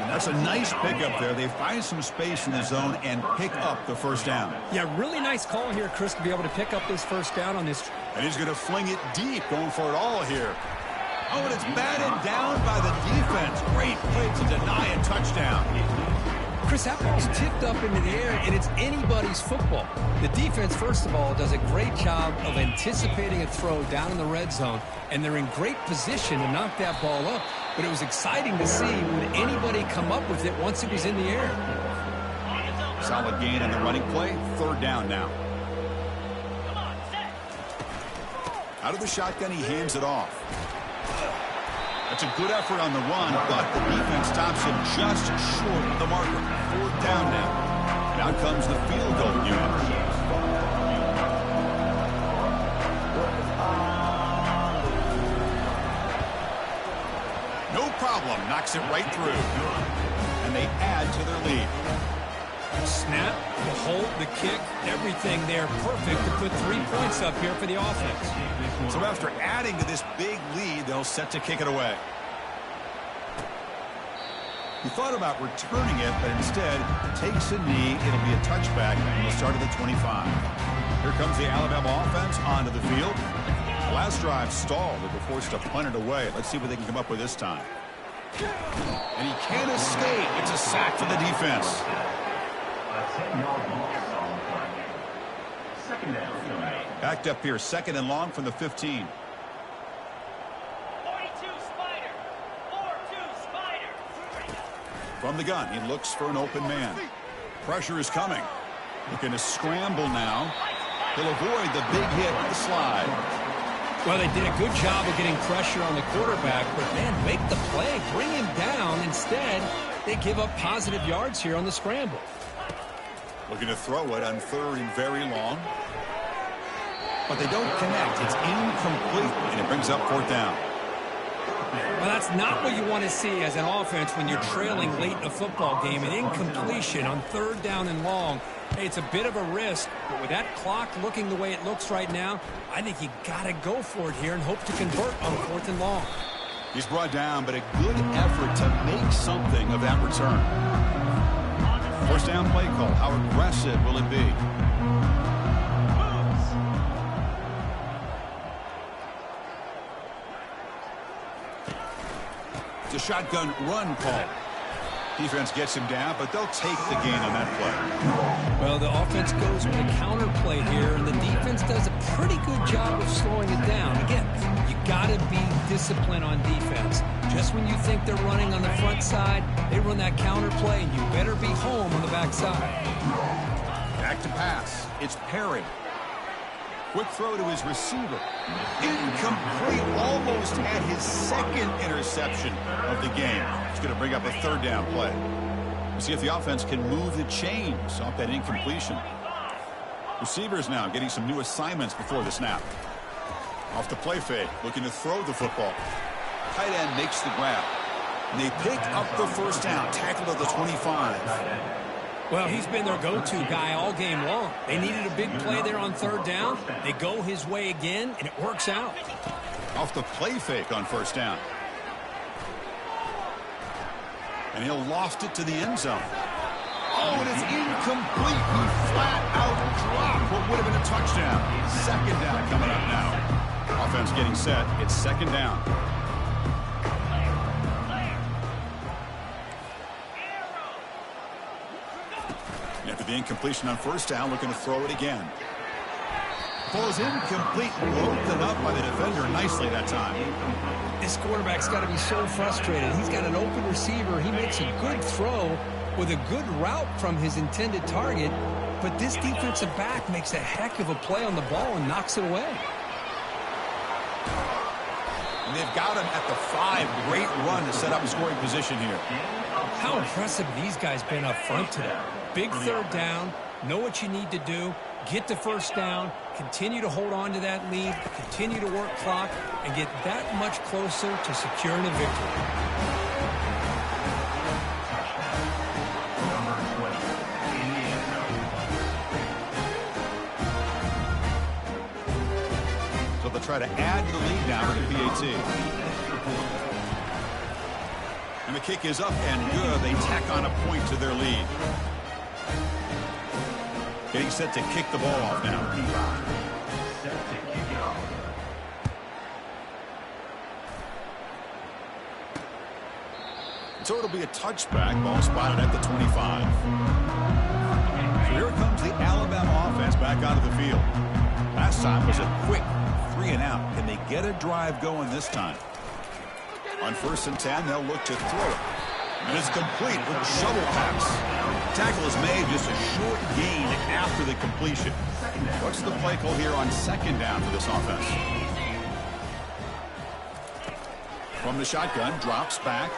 That's a nice pickup there. They find some space in the zone and pick up the first down. Yeah, really nice call here, Chris, to be able to pick up this first down on this. And he's going to fling it deep, going for it all here. Oh, and it's batted down by the defense. Great play to deny a touchdown. Chris, that ball's tipped up into the air, and it's anybody's football. The defense, first of all, does a great job of anticipating a throw down in the red zone, and they're in great position to knock that ball up. But it was exciting to see would anybody come up with it once it was in the air. Solid gain on the running play. Third down now. Out of the shotgun, he hands it off. That's a good effort on the run, but the defense stops him just short of the marker. Fourth down now. And out comes the field goal unit. No problem. Knocks it right through. And they add to their lead. Snap, the hold, the kick, everything there perfect to put 3 points up here for the offense. So after adding to this big lead, they'll set to kick it away. He thought about returning it, but instead takes a knee. It'll be a touchback, and we'll start at the 25. Here comes the Alabama offense onto the field. The last drive stalled. They were forced to punt it away. Let's see what they can come up with this time. And he can't escape. It's a sack for the defense. Second down. Backed up here, second and long from the 15. 42 Spider. 4-2 Spider. From the gun, he looks for an open man. Pressure is coming. Looking to scramble now. He'll avoid the big hit with the slide. Well, they did a good job of getting pressure on the quarterback, but man, make the play, bring him down. Instead, they give up positive yards here on the scramble. Looking to throw it on third and very long. But they don't connect. It's incomplete, and it brings up fourth down. Well, that's not what you want to see as an offense when you're trailing late in a football game. An incompletion on third down and long. Hey, it's a bit of a risk, but with that clock looking the way it looks right now, I think you got to go for it here and hope to convert on fourth and long. He's brought down, but a good effort to make something of that return. First down play call. How aggressive will it be? It's a shotgun run call. Defense gets him down, but they'll take the gain on that play. Well, the offense goes with a counter play here, and the defense does a pretty good job of slowing it down. Again, you got to be disciplined on defense. Just when you think they're running on the front side, they run that counter play, and you better be home on the back side. Back to pass. It's Perry. Quick throw to his receiver. Incomplete. Almost had his second interception of the game. It's going to bring up a third down play. We'll see if the offense can move the chains off that incompletion. Receivers now getting some new assignments before the snap. Off the play fake, looking to throw the football. Tight end makes the grab. And they pick up the first down. Tackle at the 25. Well, he's been their go-to guy all game long. They needed a big play there on third down. They go his way again, and it works out. Off the play fake on first down. And he'll loft it to the end zone. Oh, and it's incomplete. He flat out dropped what would have been a touchdown. Second down coming up now. Offense getting set. It's second down. After the incompletion on first down, looking to throw it again. Ball's incomplete. Broken up by the defender nicely that time. This quarterback's got to be so frustrated. He's got an open receiver. He makes a good throw with a good route from his intended target, but this defensive back makes a heck of a play on the ball and knocks it away. And they've got him at the 5. Great run to set up scoring position here. How impressive these guys been up front today. Big third down, know what you need to do, get the first down, continue to hold on to that lead, continue to work clock, and get that much closer to securing a victory. So so they'll try to add to the lead now with the PAT. And the kick is up and good. They tack on a point to their lead. Getting set to kick the ball off now. So it'll be a touchback. Ball spotted at the 25. So here comes the Alabama offense back out of the field. Last time was a quick 3 and out. Can they get a drive going this time? On 1st and 10, they'll look to throw it. And it's complete with shovel pass. Tackle is made, just a short gain after the completion. What's the play call here on 2nd down for this offense? From the shotgun, drops back.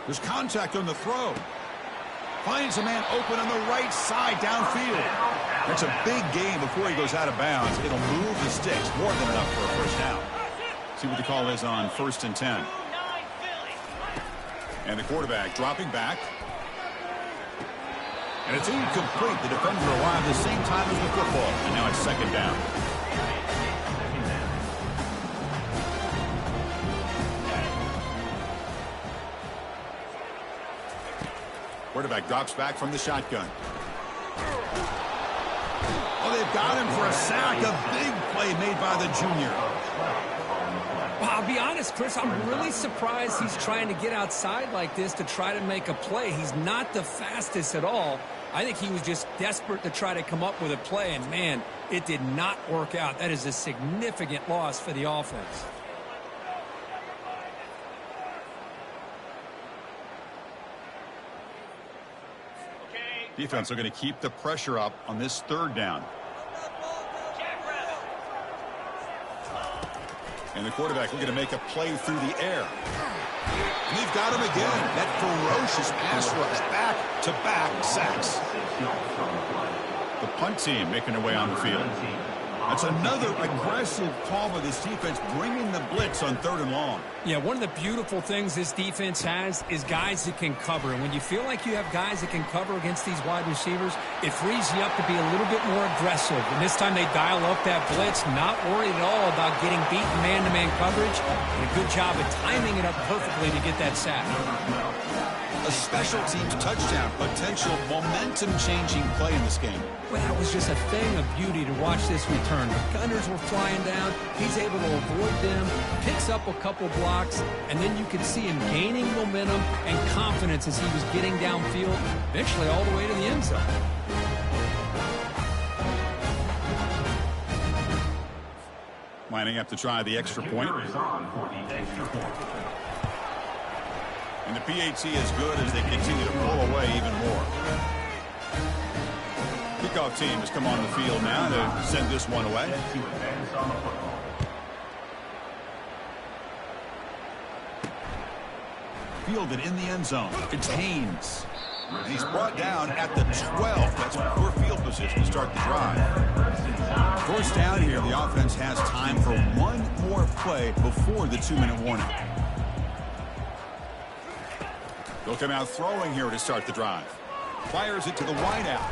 There's contact on the throw. Finds a man open on the right side downfield. That's a big gain before he goes out of bounds. It'll move the sticks, more than enough for a first down. See what the call is on 1st and 10. And the quarterback dropping back. And it's incomplete. The defender arrived the same time as the football. And now it's 2nd down. Quarterback drops back from the shotgun. Oh, they've got him for a sack. A big play made by the junior. Well, I'll be honest, Chris, I'm really surprised he's trying to get outside like this to try to make a play. He's not the fastest at all. I think he was just desperate to try to come up with a play, and, man, it did not work out. That is a significant loss for the offense. Defense are going to keep the pressure up on this 3rd down. And the quarterback looking to make a play through the air. And they've got him again. That ferocious pass rush, back-to-back sacks. The punt team making their way on the field. That's another aggressive call by this defense, bringing the blitz on 3rd and long. Yeah, one of the beautiful things this defense has is guys that can cover. And when you feel like you have guys that can cover against these wide receivers, it frees you up to be a little bit more aggressive. And this time they dial up that blitz, not worried at all about getting beaten man-to-man coverage. And a good job of timing it up perfectly to get that sack. A special teams touchdown, potential momentum-changing play in this game. Well, that was just a thing of beauty to watch this return. The Gunners were flying down. He's able to avoid them, picks up a couple blocks, and then you can see him gaining momentum and confidence as he was getting downfield, eventually all the way to the end zone. Lining up to try the extra point. And the PAT is good as they continue to pull away even more. Kickoff team has come on the field now to send this one away. Fielded in the end zone. It's Haynes. And he's brought down at the 12. That's poor field position to start the drive. First down here, the offense has time for one more play before the 2-minute warning. They'll come out throwing here to start the drive. Fires it to the wideout.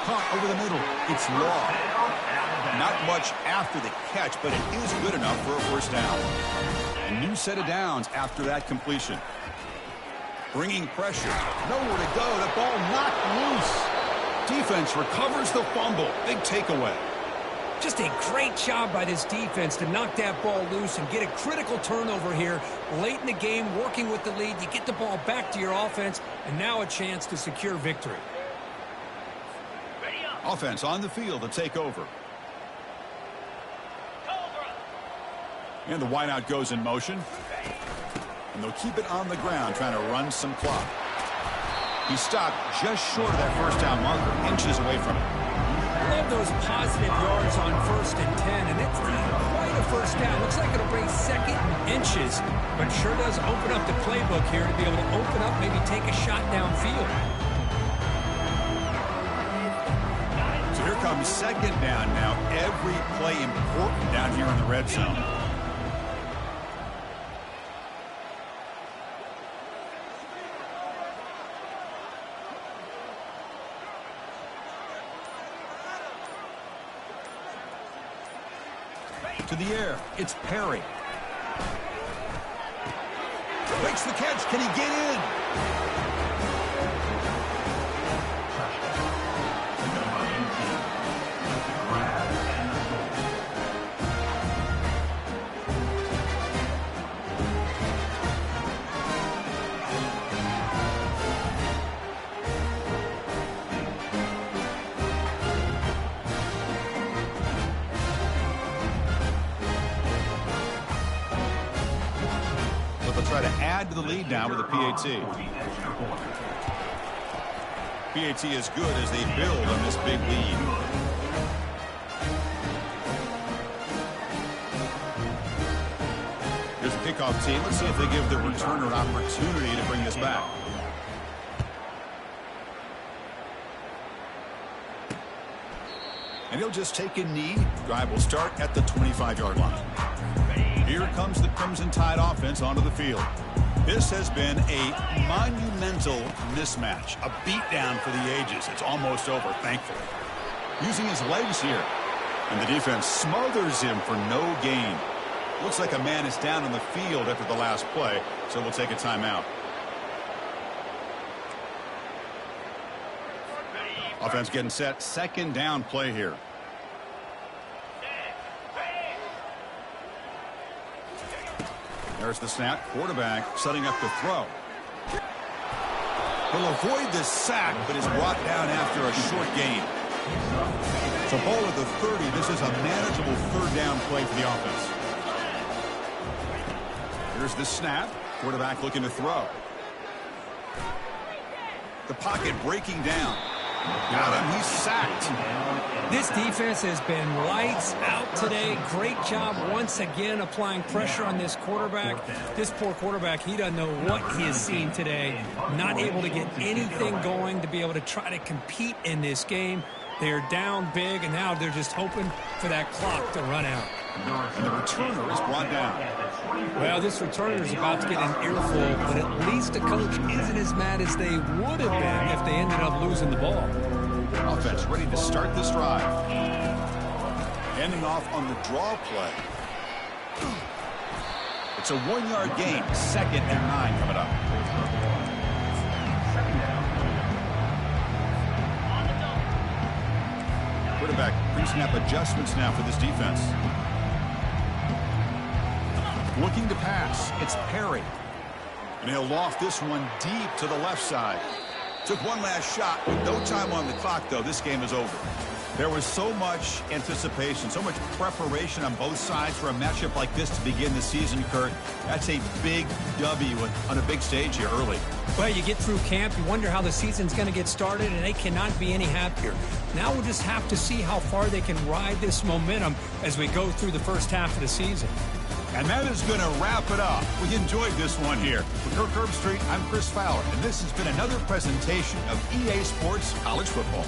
Caught over the middle. It's long. Not much after the catch, but it is good enough for a first down. A new set of downs after that completion. Bringing pressure. Nowhere to go. The ball knocked loose. Defense recovers the fumble. Big takeaway. Just a great job by this defense to knock that ball loose and get a critical turnover here late in the game, working with the lead. You get the ball back to your offense, and now a chance to secure victory. Offense on the field to take over. And the wideout goes in motion. And they'll keep it on the ground, trying to run some clock. He stopped just short of that first down marker, inches away from it. I love those positive yards on 1st and 10, and it's quite a first down. Looks like it'll bring 2nd and inches, but sure does open up the playbook here to be able to open up, maybe take a shot downfield. So here comes 2nd down now. Every play important down here in the red zone. to the air. It's Perry. Makes the catch. Can he get in? Number 18, grab and hold. But they'll try to add to the lead now with a PAT. PAT is good as they build on this big lead. Here's a kickoff team. Let's see if they give the returner an opportunity to bring this back. And he'll just take a knee. Drive will start at the 25-yard line. Here comes the Crimson Tide offense onto the field. This has been a monumental mismatch, a beatdown for the ages. It's almost over, thankfully. Using his legs here. And the defense smothers him for no gain. Looks like a man is down on the field after the last play, so we'll take a timeout. Offense getting set. Second down play here. There's the snap. Quarterback setting up to throw. He'll avoid the sack, but is brought down after a short gain. So ball at the 30. This is a manageable third down play for the offense. Here's the snap. Quarterback looking to throw. The pocket breaking down. Got him. He's sacked. This defense has been lights out today. Great job once again applying pressure on this quarterback. This poor quarterback, he doesn't know what he has seen today. Not able to get anything going to be able to try to compete in this game. They're down big, and now they're just hoping for that clock to run out. And the returner is brought down. Well, this returner is about to get an earful, but at least the coach isn't as mad as they would have been if they ended up losing the ball. Offense ready to start this drive. Ending off on the draw play. It's a 1-yard gain. 2nd and 9 coming up. Quarterback pre-snap adjustments now for this defense. Looking to pass. It's Perry. And he'll loft this one deep to the left side. Took one last shot with no time on the clock, though. This game is over. There was so much anticipation, so much preparation on both sides for a matchup like this to begin the season, Kurt. That's a big W on a big stage here early. Well, you get through camp, you wonder how the season's going to get started, and they cannot be any happier. Now we'll just have to see how far they can ride this momentum as we go through the first half of the season. And that is going to wrap it up. We enjoyed this one here. For Kirk Herbstreit, I'm Chris Fowler, and this has been another presentation of EA Sports College Football.